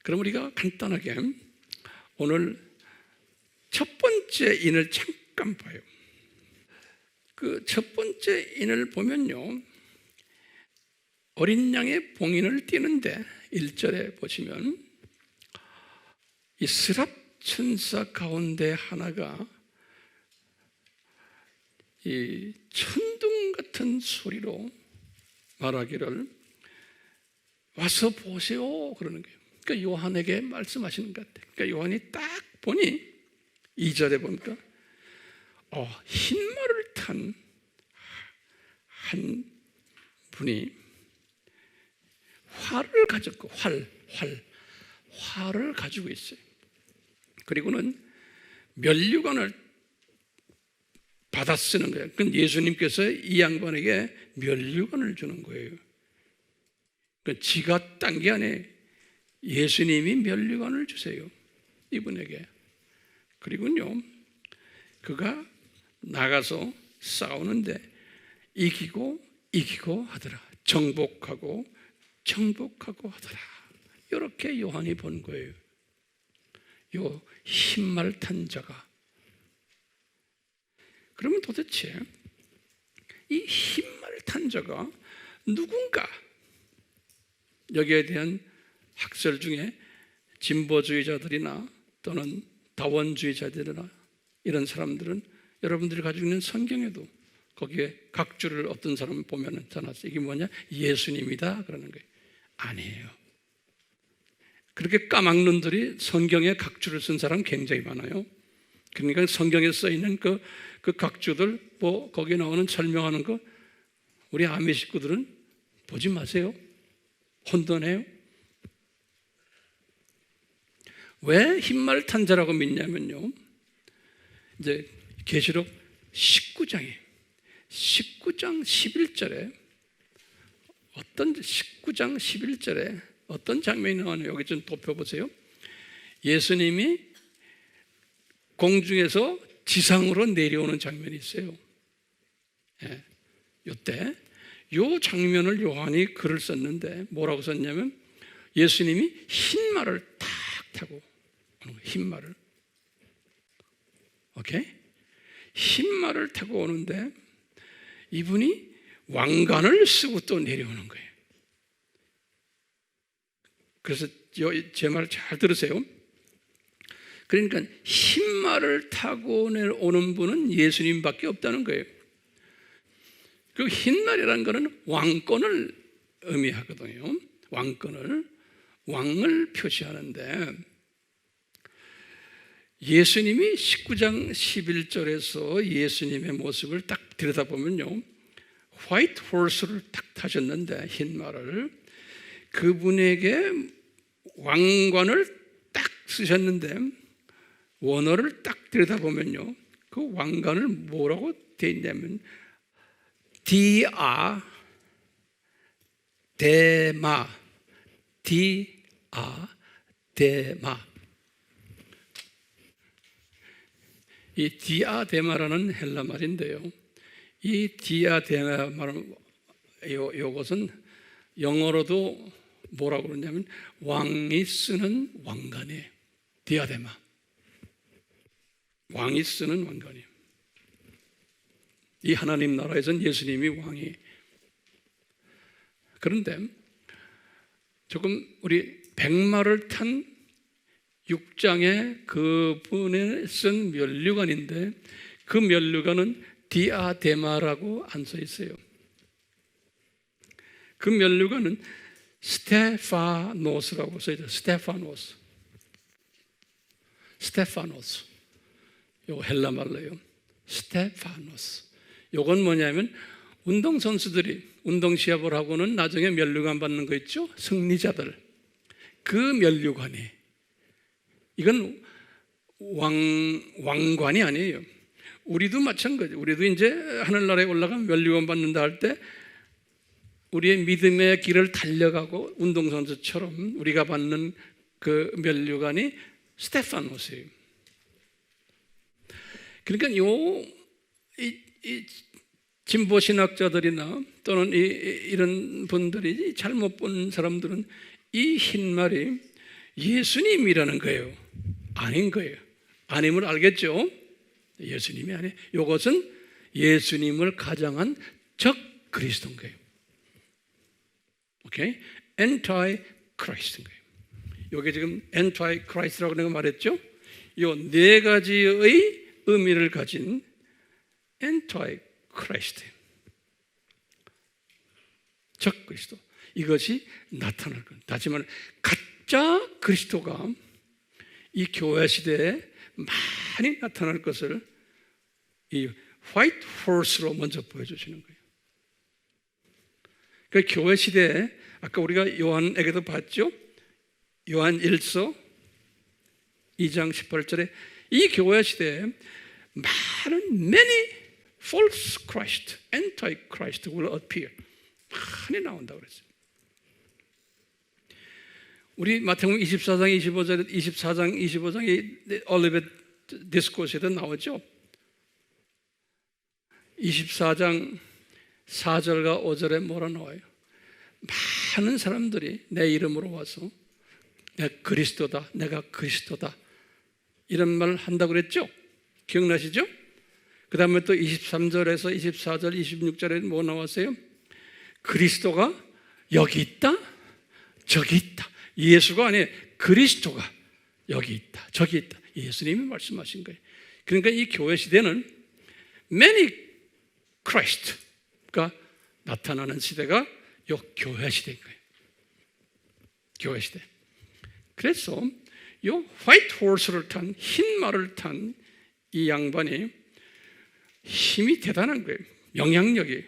그럼 우리가 간단하게 오늘 첫 번째 인을 잠깐 봐요. 그 첫 번째 인을 보면요, 어린 양의 봉인을 띄는데 1절에 보시면 이 스랍 천사 가운데 하나가 이 천둥 같은 소리로 말하기를 와서 보세요 그러는 거예요. 그러니까 요한에게 말씀하시는 것 같아요. 그러니까 요한이 딱 보니 2절에 보니까 흰말을 탄 한 분이 활을 가졌고 활을 가지고 있어요. 그리고는 면류관을 받아 쓰는 거예요. 그건 예수님께서 이 양반에게 면류관을 주는 거예요. 그러니까 지가 딴 게 아니에요. 예수님이 면류관을 주세요, 이분에게. 그리고요, 그가 나가서 싸우는데 이기고 하더라. 정복하고 하더라. 이렇게 요한이 본 거예요. 요 흰말 탄 자가. 그러면 도대체 이 흰말 탄 자가 누군가? 여기에 대한 학설 중에 진보주의자들이나 또는 다원주의자들이나 이런 사람들은 여러분들이 가지고 있는 성경에도 거기에 각주를 어떤 사람 보면 써놨어요. 이게 뭐냐? 예수님이다 그러는 거예요. 아니에요. 그렇게 까막눈들이 성경에 각주를 쓴 사람 굉장히 많아요. 그러니까 성경에 써 있는 그 각주들, 뭐 거기에 나오는 설명하는 거 우리 아미 식구들은 보지 마세요. 혼돈해요. 왜 흰말 탄 자라고 믿냐면요, 이제 계시록 19장 11절에 어떤 장면이 나오나요? 여기 좀 덮여보세요. 예수님이 공중에서 지상으로 내려오는 장면이 있어요. 예, 이때 이 장면을 요한이 글을 썼는데 뭐라고 썼냐면, 예수님이 흰 말을 탁 타고 오는 거예요. 흰 말을. 오케이? 흰 말을 타고 오는데 이분이 왕관을 쓰고 또 내려오는 거예요. 그래서 제 말 잘 들으세요. 그러니까 흰 말을 타고 오는 분은 예수님밖에 없다는 거예요. 그 흰 말이라는 것은 왕권을 의미하거든요. 왕을 표시하는데, 예수님이 19장 11절에서 예수님의 모습을 딱 들여다보면요, 화이트 홀스를 딱 타셨는데, 흰 말을, 그분에게 왕관을 딱 쓰셨는데, 원어를 딱 들여다보면요, 그 왕관을 뭐라고 되어 있냐면 디아데마, 이 디아데마라는 헬라 말인데요, 이 디아데마는 요것은 영어로도 뭐라고 그러냐면 왕이 쓰는 왕관이에요. 디아데마, 왕이 쓰는 왕관이에요. 이 하나님 나라에서는 예수님이 왕이. 그런데 조금 우리 백마를 탄 6장에 그분이 쓴 면류관인데, 그 면류관은 디아데마라고 안 써 있어요. 그 면류관은 스테파노스라고 써 있어요. 스테파노스. 요거 헬라 말로요. 스테파노스. 요건 뭐냐면, 운동선수들이 운동 시합을 하고는 나중에 면류관 받는 거 있죠? 승리자들. 그 면류관이. 이건 왕관이 아니에요. 우리도 마찬가지. 우리도 이제 하늘나라에 올라가면 면류관 받는다 할 때 우리의 믿음의 길을 달려가고 운동선수처럼 우리가 받는 그 면류관이 스테파노스예요. 그러니까 이 진보 신학자들이나 또는 이런 분들이 잘못 본 사람들은 이 흰말이 예수님이라는 거예요. 아닌 거예요. 아님을 알겠죠? 예수님이 아니에요. 이것은 예수님을 가장한 적 그리스도인 거예요. 오케이? 엔타이 크라이스트인 거예요. 이게 지금 엔타이 크라이스트라고 내가 말했죠? 이 네 가지의 의미를 가진 엔타이 크라이스트, 적 그리스도, 이것이 나타날 겁니다. 다시 말해 가짜 그리스도가 이 교회 시대에 많이 나타날 것을 이 화이트 홀스로 먼저 보여주시는 거예요. 그 교회 시대에 아까 우리가 요한에게도 봤죠. 요한 1서 2장 18절에 이 교회 시대에 많은 many false Christ, anti-Christ will appear. 많이 나온다고 그랬어요. 우리 마태복음 24장 25절에 24장 25장에 올리벳 디스코스에도 나오죠. 24장 4절과 5절에 뭐라 나와요? 많은 사람들이 내 이름으로 와서 내가 그리스도다, 내가 그리스도다 이런 말을 한다고 그랬죠? 기억나시죠? 그 다음에 또 23절에서 24절, 26절에 뭐 나왔어요? 그리스도가 여기 있다, 저기 있다. 예수가 아니에요. 그리스도가 여기 있다, 저기 있다. 예수님이 말씀하신 거예요. 그러니까 이 교회 시대는 many Christ가 나타나는 시대가 요 교회 시대인 거예요. 교회 시대. 그래서 요 화이트 홀스를 탄, 흰 말을 탄 이 양반이 힘이 대단한 거예요. 영향력이.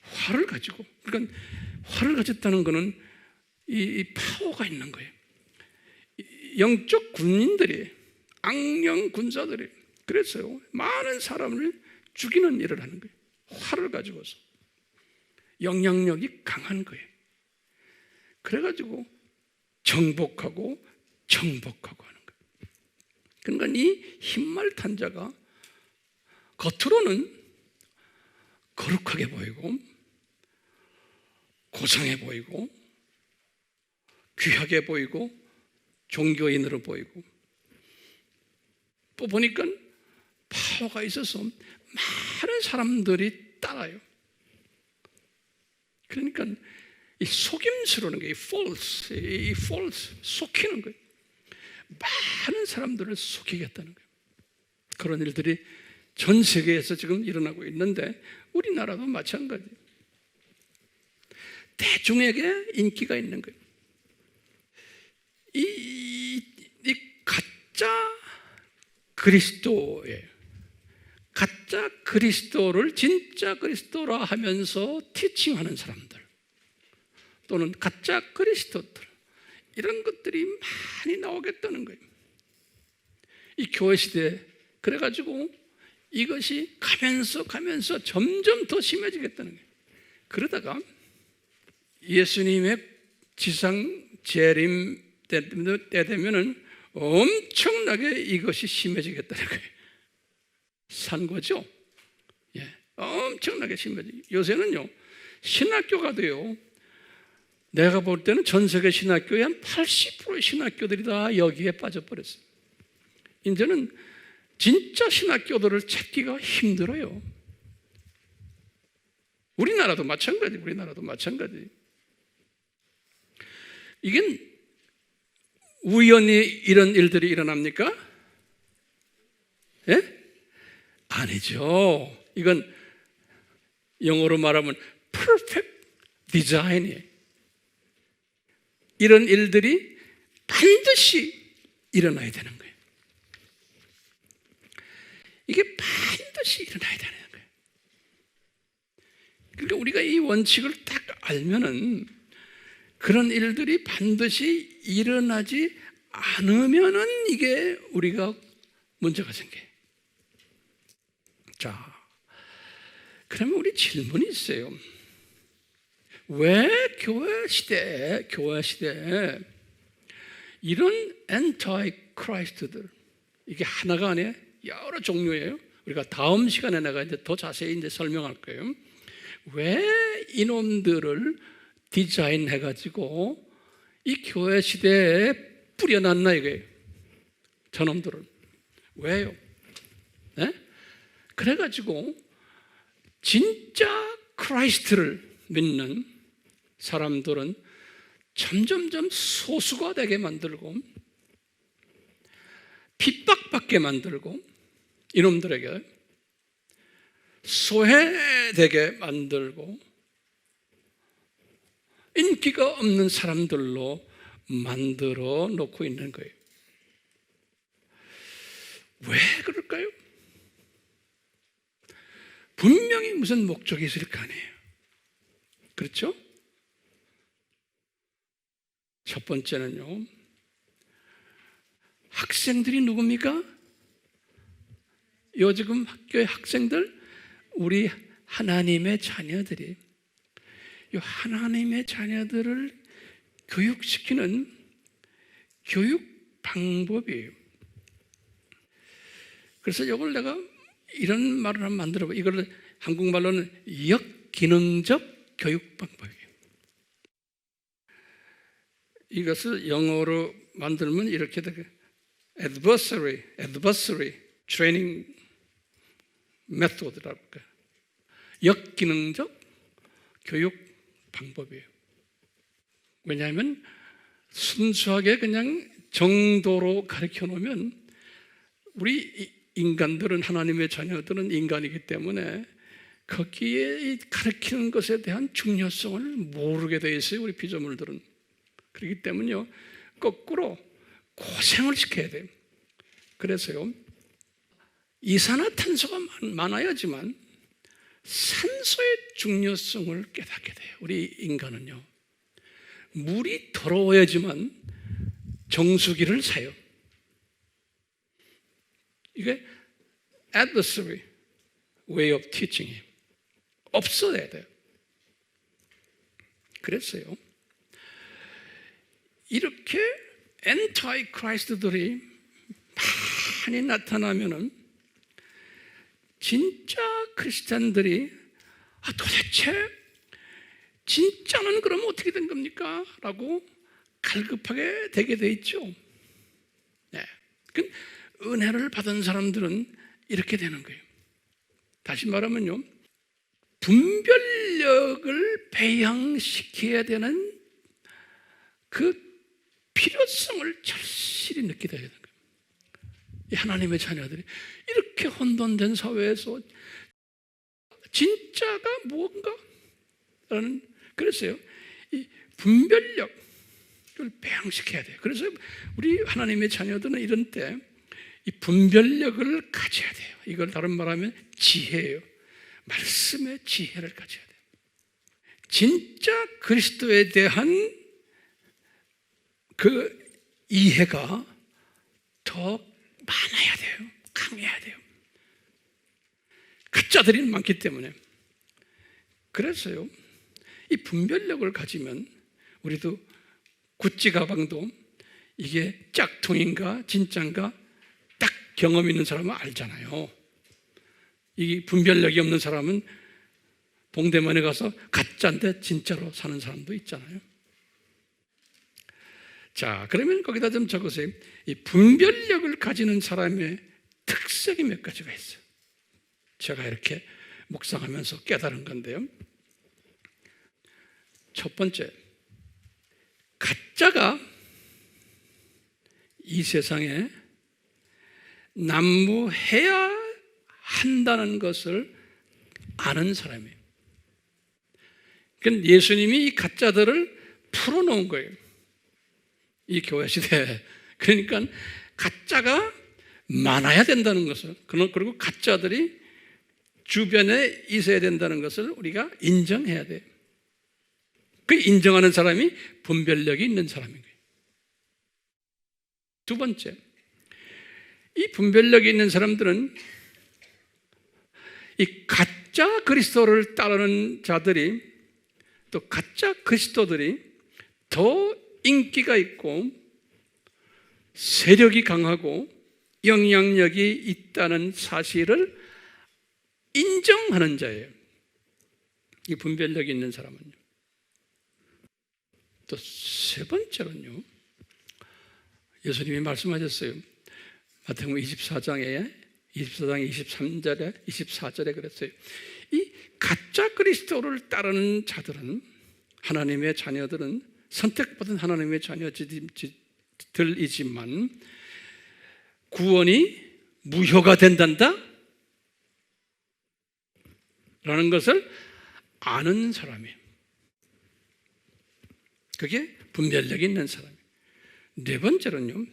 화를 가지고. 그러니까 화를 가졌다는 것은 이 파워가 있는 거예요. 영적 군인들이, 악령 군사들이, 그래서요, 많은 사람을 죽이는 일을 하는 거예요. 화를 가지고서. 영향력이 강한 거예요. 그래가지고 정복하고 정복하고 하는 거예요. 그러니까 이 흰말 탄 자가 겉으로는 거룩하게 보이고 고상해 보이고 귀하게 보이고 종교인으로 보이고 또 보니까 파워가 있어서 많은 사람들이 따라요. 그러니까 이 속임수라는 게 이 false 속이는 거예요. 많은 사람들을 속이겠다는 거예요. 그런 일들이 전 세계에서 지금 일어나고 있는데 우리나라도 마찬가지예요. 대중에게 인기가 있는 거예요. 이 가짜 그리스도예요. 가짜 그리스도를 진짜 그리스도라 하면서 티칭하는 사람들 또는 가짜 그리스도들 이런 것들이 많이 나오겠다는 거예요. 이 교회 시대에 그래가지고 이것이 가면서 점점 더 심해지겠다는 거예요. 그러다가 예수님의 지상 재림 때 되면은 엄청나게 이것이 심해지겠다는 거예요. 산 거죠? 예, 엄청나게 심해지죠. 요새는요, 신학교가 돼요. 내가 볼 때는 전 세계 신학교의 한 80%의 신학교들이 다 여기에 빠져버렸어요. 이제는 진짜 신학교들을 찾기가 힘들어요. 우리나라도 마찬가지. 이게 우연히 이런 일들이 일어납니까? 예? 아니죠. 이건 영어로 말하면 perfect design이에요. 이런 일들이 반드시 일어나야 되는 거예요. 이게 반드시 일어나야 되는 거예요. 그러니까 우리가 이 원칙을 딱 알면은 그런 일들이 반드시 일어나지 않으면은 이게 우리가 문제가 생겨요. 자, 그러면 우리 질문이 있어요. 왜 교회 시대에 이런 엔타이 크라이스트들 이게 하나가 아니에요? 여러 종류예요. 우리가 다음 시간에 내가 이제 더 자세히 이제 설명할 거예요. 왜 이놈들을 디자인해가지고 이 교회 시대에 뿌려놨나 이거예요. 저놈들은 왜요? 네? 그래가지고 진짜 크라이스트를 믿는 사람들은 점점점 소수가 되게 만들고 핍박받게 만들고 이놈들에게 소외되게 만들고 인기가 없는 사람들로 만들어 놓고 있는 거예요. 왜 그럴까요? 분명히 무슨 목적이 있을 거 아니에요. 그렇죠? 첫 번째는요, 학생들이 누굽니까? 요즘 학교의 학생들, 우리 하나님의 자녀들이 이 하나님의 자녀들을 교육시키는 교육 방법이에요. 그래서 이걸 내가 이런 말을 한번 만들어 봐. 이걸 한국말로는 역기능적 교육 방법이에요. 이것을 영어로 만들면 이렇게 되게 adversary training method라고 할까요? 역기능적 교육 방법이에요. 왜냐하면 순수하게 그냥 정도로 가르쳐 놓으면 우리 인간들은, 하나님의 자녀들은 인간이기 때문에 거기에 가르치는 것에 대한 중요성을 모르게 돼 있어요. 우리 피조물들은. 그렇기 때문에요, 거꾸로 고생을 시켜야 돼요. 그래서요, 이산화탄소가 많아야지만 산소의 중요성을 깨닫게 돼요. 우리 인간은요, 물이 더러워야지만 정수기를 사요. 이게 adversary way of teaching이 없어야 돼요. 그랬어요. 이렇게 엔타이 크라이스트들이 많이 나타나면은 진짜 크리스찬들이 도대체 진짜는 그럼 어떻게 된 겁니까? 라고 갈급하게 되게 돼 있죠. 네. 그 은혜를 받은 사람들은 이렇게 되는 거예요. 다시 말하면요, 분별력을 배양시켜야 되는 그 필요성을 절실히 느끼게 되는 거예요. 하나님의 자녀들이 이렇게 혼돈된 사회에서 진짜가 뭔가? 라는, 그랬어요. 이 분별력을 배양시켜야 돼요. 그래서 우리 하나님의 자녀들은 이런 때 이 분별력을 가져야 돼요. 이걸 다른 말하면 지혜예요. 말씀의 지혜를 가져야 돼요. 진짜 그리스도에 대한 그 이해가 더 많아야 돼요. 강해야 돼요. 가짜들이 많기 때문에. 그래서요, 이 분별력을 가지면 우리도 구찌 가방도 이게 짝퉁인가 진짜인가 딱 경험 있는 사람은 알잖아요. 이 분별력이 없는 사람은 동대문에 가서 가짜인데 진짜로 사는 사람도 있잖아요. 자, 그러면 거기다 좀 적으세요. 이 분별력을 가지는 사람의 특색이 몇 가지가 있어요. 제가 이렇게 묵상하면서 깨달은 건데요. 첫 번째, 가짜가 이 세상에 난무해야 한다는 것을 아는 사람이에요. 그러니까 예수님이 이 가짜들을 풀어놓은 거예요. 이 교회 시대에. 그러니까 가짜가 많아야 된다는 것을, 그리고 가짜들이 주변에 있어야 된다는 것을 우리가 인정해야 돼요. 그 인정하는 사람이 분별력이 있는 사람인 거예요. 두 번째, 이 분별력이 있는 사람들은 이 가짜 그리스도를 따르는 자들이, 또 가짜 그리스도들이 더 인기가 있고 세력이 강하고 영향력이 있다는 사실을 인정하는 자예요. 이 분별력이 있는 사람은요. 또 세 번째는요, 예수님이 말씀하셨어요. 마태복음 24장 23절에 24절에 그랬어요. 이 가짜 그리스도를 따르는 자들은, 하나님의 자녀들은, 선택받은 하나님의 자녀들이지만 구원이 무효가 된단다 라는 것을 아는 사람이에요. 그게 분별력이 있는 사람이에요. 네 번째로는요,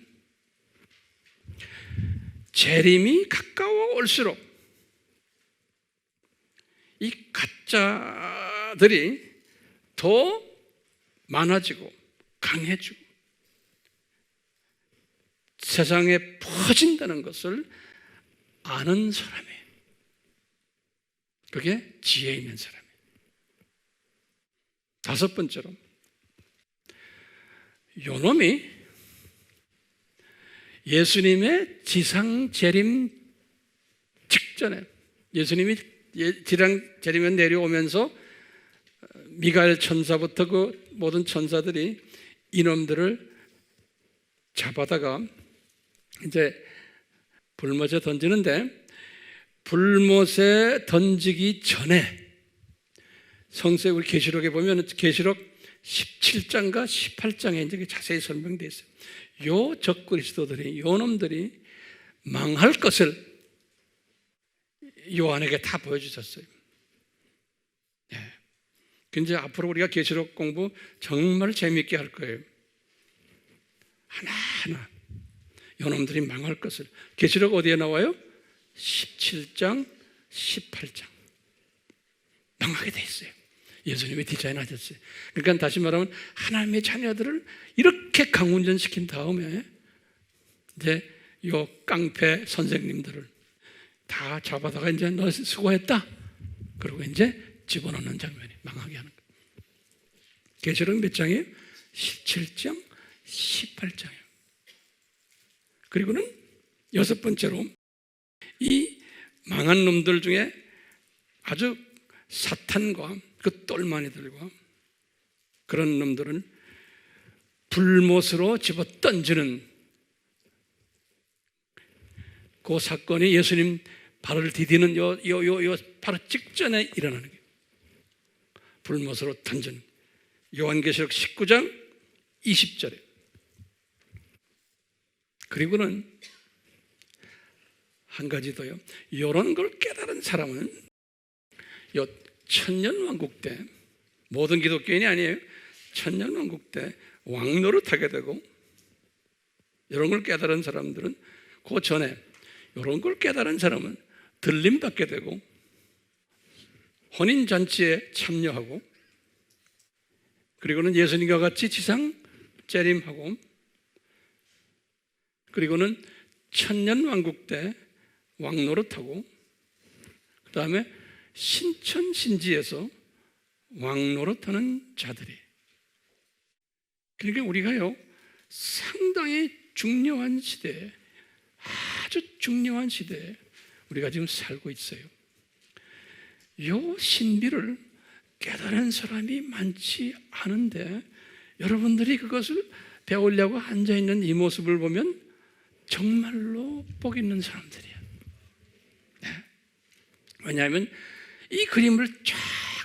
재림이 가까워 올수록 이 가짜들이 더 많아지고 강해지고 세상에 퍼진다는 것을 아는 사람이에요. 그게 지혜 있는 사람이에요. 다섯 번째로, 요놈이 예수님의 지상 재림 직전에, 예수님이 지상 재림에 내려오면서 미가엘 천사부터 그 모든 천사들이 이놈들을 잡아다가 이제 불못에 던지는데, 불못에 던지기 전에, 성서에 우리 계시록에 보면 계시록 17장과 18장에 이제 자세히 설명되어 있어요. 요 적그리스도들이, 요 놈들이 망할 것을 요한에게 다 보여주셨어요. 예. 근데 앞으로 우리가 계시록 공부 정말 재미있게 할 거예요. 하나하나 요 놈들이 망할 것을. 계시록 어디에 나와요? 17장, 18장. 망하게 돼 있어요. 예수님이 디자인하셨어요. 그러니까 다시 말하면 하나님의 자녀들을 이렇게 강운전시킨 다음에 이제 요 깡패 선생님들을 다 잡아다가 이제 너 수고했다. 그리고 이제 집어넣는 장면이 망하게 하는 거예요. 계시록 몇 장이에요? 17장, 18장이에요. 그리고는 여섯 번째로 이 망한 놈들 중에 아주 사탄과 그 똘마니들과 그런 놈들은 불못으로 집어 던지는 그 사건이 예수님 발을 디디는 요 바로 직전에 일어나는 거예요. 불못으로 던진 요한계시록 19장 20절에. 그리고는 한 가지 더요. 이런 걸 깨달은 사람은 요 천년왕국 때, 모든 기독교인이 아니에요. 천년왕국 때 왕노릇하게 되고, 이런 걸 깨달은 사람들은 그 전에 이런 걸 깨달은 사람은 들림받게 되고 혼인잔치에 참여하고, 그리고는 예수님과 같이 지상 재림하고, 그리고는 천년왕국 때 왕노릇하고, 그 다음에 신천신지에서 왕노릇하는 자들이. 그러니까 우리가요 상당히 중요한 시대에, 아주 중요한 시대에 우리가 지금 살고 있어요. 요 신비를 깨달은 사람이 많지 않은데 여러분들이 그것을 배우려고 앉아있는 이 모습을 보면 정말로 복 있는 사람들이에요. 네. 왜냐하면 이 그림을 쫙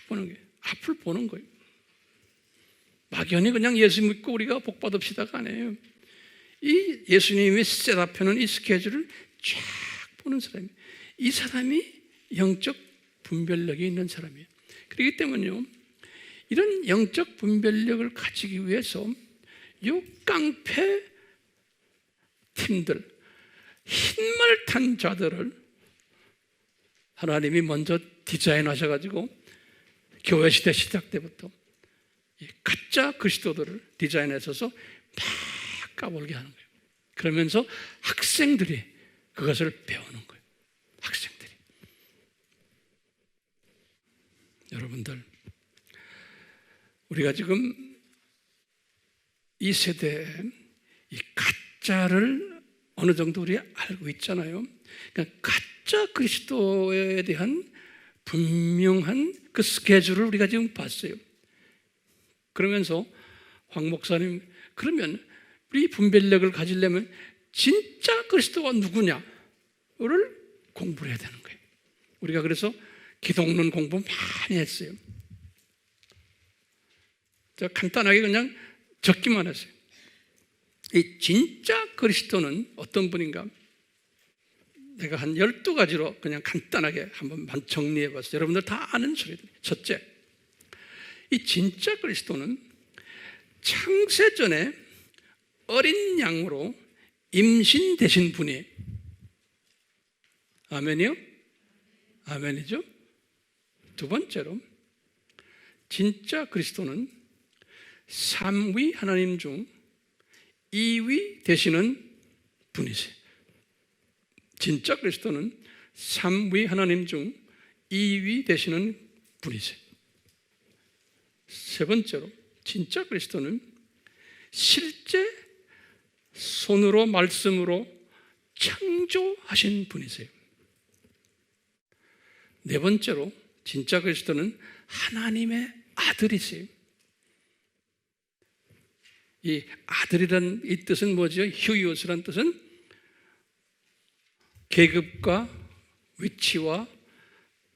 보는 거예요. 앞을 보는 거예요. 막연히 그냥 예수 믿고 우리가 복 받읍시다가 아니에요. 이 예수님이 셋업해놓은 이 스케줄을 쫙 보는 사람이에요. 이 사람이 영적 분별력이 있는 사람이에요. 그렇기 때문에요, 이런 영적 분별력을 가지기 위해서 이 깡패 팀들, 흰말 탄 자들을 하나님이 먼저 디자인하셔가지고 교회 시대 시작 때부터 가짜 그리스도들을 디자인하셔서 막 까불게 하는 거예요. 그러면서 학생들이 그것을 배우는 거예요. 학생들이. 여러분들, 우리가 지금 이 세대에 이 가짜를 어느 정도 우리가 알고 있잖아요. 그러니까 가짜 그리스도에 대한 분명한 그 스케줄을 우리가 지금 봤어요. 그러면서 황 목사님, 그러면 우리 분별력을 가지려면 진짜 그리스도가 누구냐를 공부를 해야 되는 거예요. 우리가 그래서 기독론 공부 많이 했어요. 저 간단하게 그냥 적기만 했어요. 이 진짜 그리스도는 어떤 분인가? 내가 한 12가지로 그냥 간단하게 한번 정리해 봤어요. 여러분들 다 아는 소리들. 첫째, 이 진짜 그리스도는 창세 전에 어린 양으로 임신되신 분이에요. 아멘이요? 아멘이죠? 두 번째로, 진짜 그리스도는 3위 하나님 중 2위 되시는 분이세요. 진짜 그리스도는 3위 하나님 중 2위 되시는 분이세요. 세 번째로, 진짜 그리스도는 실제 손으로 말씀으로 창조하신 분이세요. 네 번째로, 진짜 그리스도는 하나님의 아들이세요. 이 아들이란 이 뜻은 뭐죠? 휴이오스란 뜻은 계급과 위치와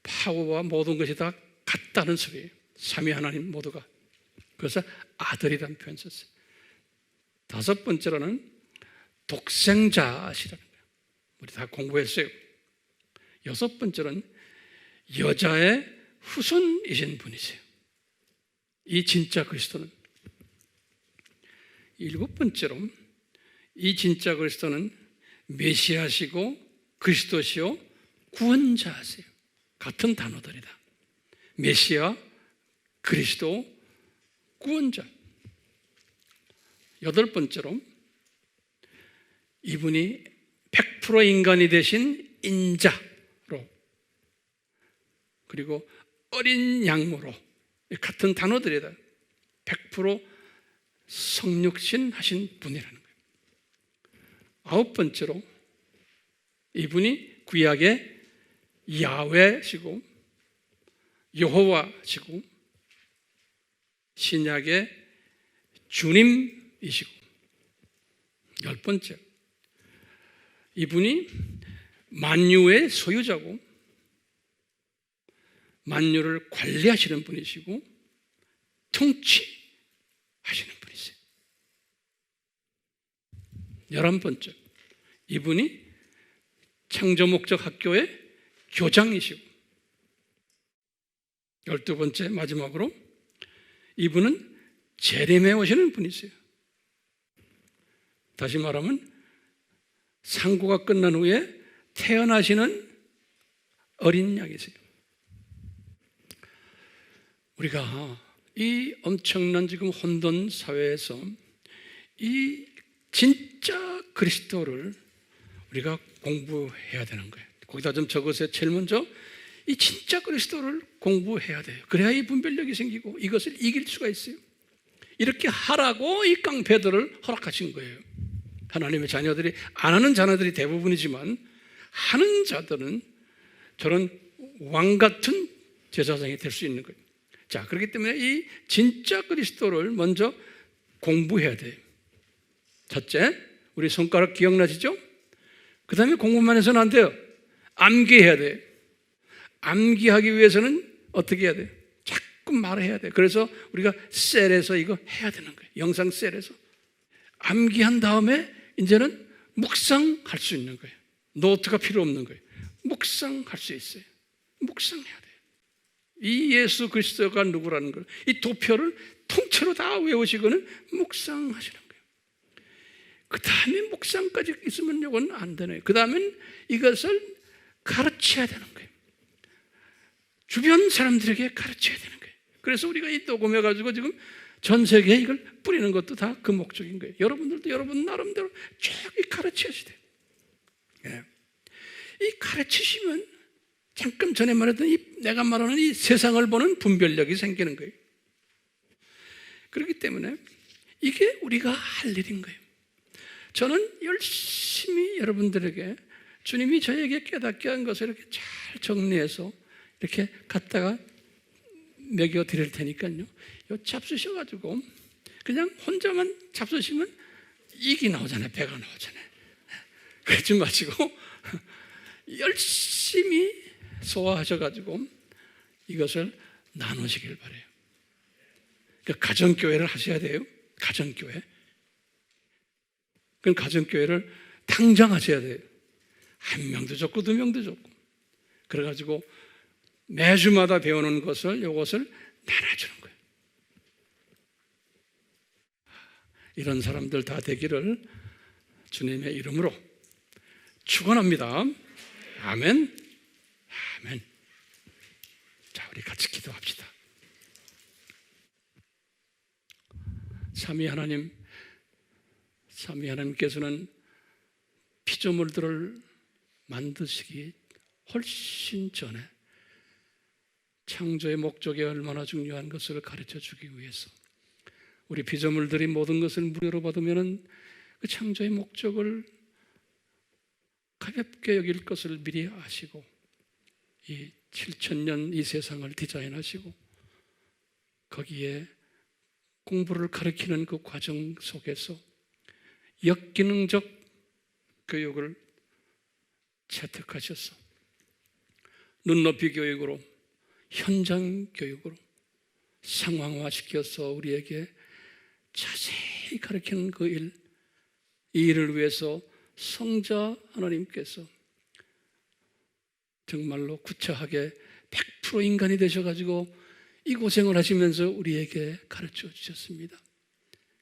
파워와 모든 것이 다 같다는 소리예요. 삼위 하나님 모두가. 그래서 아들이라는 표현 썼어요. 다섯 번째로는 독생자시라는 거예요. 우리 다 공부했어요. 여섯 번째로는 여자의 후손이신 분이세요. 이 진짜 그리스도는. 일곱 번째로 이 진짜 그리스도는 메시아시고 그리스도시요 구원자세요. 같은 단어들이다. 메시아, 그리스도, 구원자. 여덟 번째로 이분이 100% 인간이 되신 인자로, 그리고 어린 양으로, 같은 단어들이다. 100% 성육신 하신 분이라는 거예요. 아홉 번째로 이분이 구약의 야훼시고 여호와시고 신약의 주님이시고, 열 번째 이분이 만유의 소유자고 만유를 관리하시는 분이시고 통치하시는 분이세요. 11번째 이분이 창조목적 학교의 교장이시고, 12번째 마지막으로 이분은 재림해 오시는 분이세요. 다시 말하면 상고가 끝난 후에 태어나시는 어린 양이세요. 우리가 이 엄청난 지금 혼돈 사회에서 이 진짜 그리스도를 우리가 공부해야 되는 거예요. 거기다 좀 적으세요. 제일 먼저 이 진짜 그리스도를 공부해야 돼요. 그래야 이 분별력이 생기고 이것을 이길 수가 있어요. 이렇게 하라고 이 깡패들을 허락하신 거예요. 하나님의 자녀들이, 안 하는 자녀들이 대부분이지만 하는 자들은 저런 왕 같은 제사장이 될 수 있는 거예요. 자, 그렇기 때문에 이 진짜 그리스도를 먼저 공부해야 돼요. 첫째, 우리 손가락 기억나시죠? 그 다음에 공부만 해서는 안 돼요. 암기해야 돼요. 암기하기 위해서는 어떻게 해야 돼요? 자꾸 말해야 돼요. 그래서 우리가 셀에서 이거 해야 되는 거예요. 영상 셀에서. 암기한 다음에 이제는 묵상할 수 있는 거예요. 노트가 필요 없는 거예요. 묵상할 수 있어요. 묵상해야 돼요. 이 예수 그리스도가 누구라는 걸, 이 도표를 통째로 다 외우시고는 묵상하시는 거예요. 그 다음에 묵상까지 있으면 이건 안 되네요. 그 다음엔 이것을 가르쳐야 되는 거예요. 주변 사람들에게 가르쳐야 되는 거예요. 그래서 우리가 이 녹음해가지고 지금 전 세계에 이걸 뿌리는 것도 다 그 목적인 거예요. 여러분들도 여러분 나름대로 쭉 가르쳐야지 돼요. 예. 이 가르치시면 잠깐 전에 말했던 내가 말하는 이 세상을 보는 분별력이 생기는 거예요. 그렇기 때문에 이게 우리가 할 일인 거예요. 저는 열심히 여러분들에게 주님이 저에게 깨닫게 한 것을 이렇게 잘 정리해서 이렇게 갖다가 먹여 드릴 테니까요. 요 잡수셔가지고 그냥 혼자만 잡수시면 이기 나오잖아요. 배가 나오잖아요. 그러지 마시고 열심히 소화하셔가지고 이것을 나누시길 바라요. 그러니까 가정교회를 하셔야 돼요. 가정교회. 그럼 가정교회를 당장 하셔야 돼요. 한 명도 좋고 두 명도 좋고. 그래가지고 매주마다 배우는 것을, 이것을 나눠주는 거예요. 이런 사람들 다 되기를 주님의 이름으로 축원합니다. 아멘. 아멘. 자, 우리 같이 기도합시다. 삼위 하나님께서는 피조물들을 만드시기 훨씬 전에 창조의 목적이 얼마나 중요한 것을 가르쳐 주기 위해서 우리 피조물들이 모든 것을 무료로 받으면 그 창조의 목적을 가볍게 여길 것을 미리 아시고 이 7,000년 이 세상을 디자인하시고 거기에 공부를 가르치는 그 과정 속에서 역기능적 교육을 채택하셔서 눈높이 교육으로, 현장 교육으로 상황화시켜서 우리에게 자세히 가르치는 그 일, 이 일을 위해서 성자 하나님께서 정말로 구차하게 100% 인간이 되셔가지고 이 고생을 하시면서 우리에게 가르쳐 주셨습니다.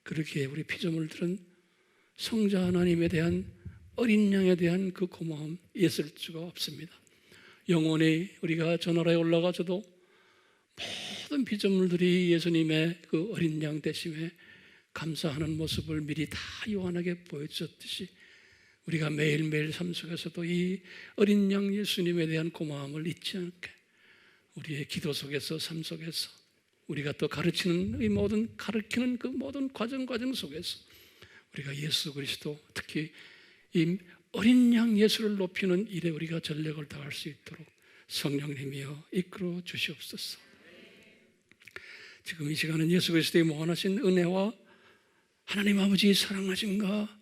그렇게 우리 피조물들은 성자 하나님에 대한, 어린 양에 대한 그 고마움 있을 수가 없습니다. 영원히 우리가 저 나라에 올라가서도 모든 피조물들이 예수님의 그 어린 양 대심에 감사하는 모습을 미리 다 요한에게 보여주셨듯이 우리가 매일매일 삶 속에서도 이 어린 양 예수님에 대한 고마움을 잊지 않게 우리의 기도 속에서, 삶 속에서, 우리가 또 가르치는 이 모든, 가르치는 그 모든 과정 속에서 우리가 예수 그리스도, 특히 이 어린 양 예수를 높이는 일에 우리가 전력을 다할 수 있도록 성령님이여 이끌어 주시옵소서. 지금 이 시간은 예수 그리스도의 무한하신 은혜와 하나님 아버지의 사랑하심과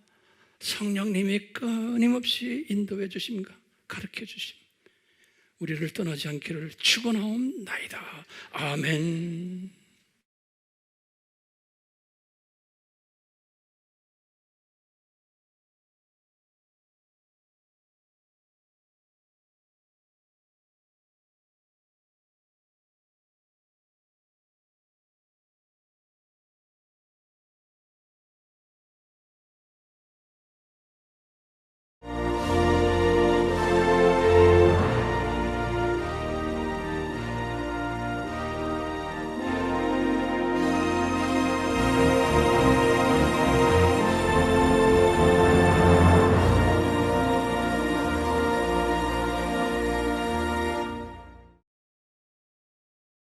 성령님이 끊임없이 인도해 주심과 가르쳐 주심, 우리를 떠나지 않기를 축원하옵나이다. 아멘.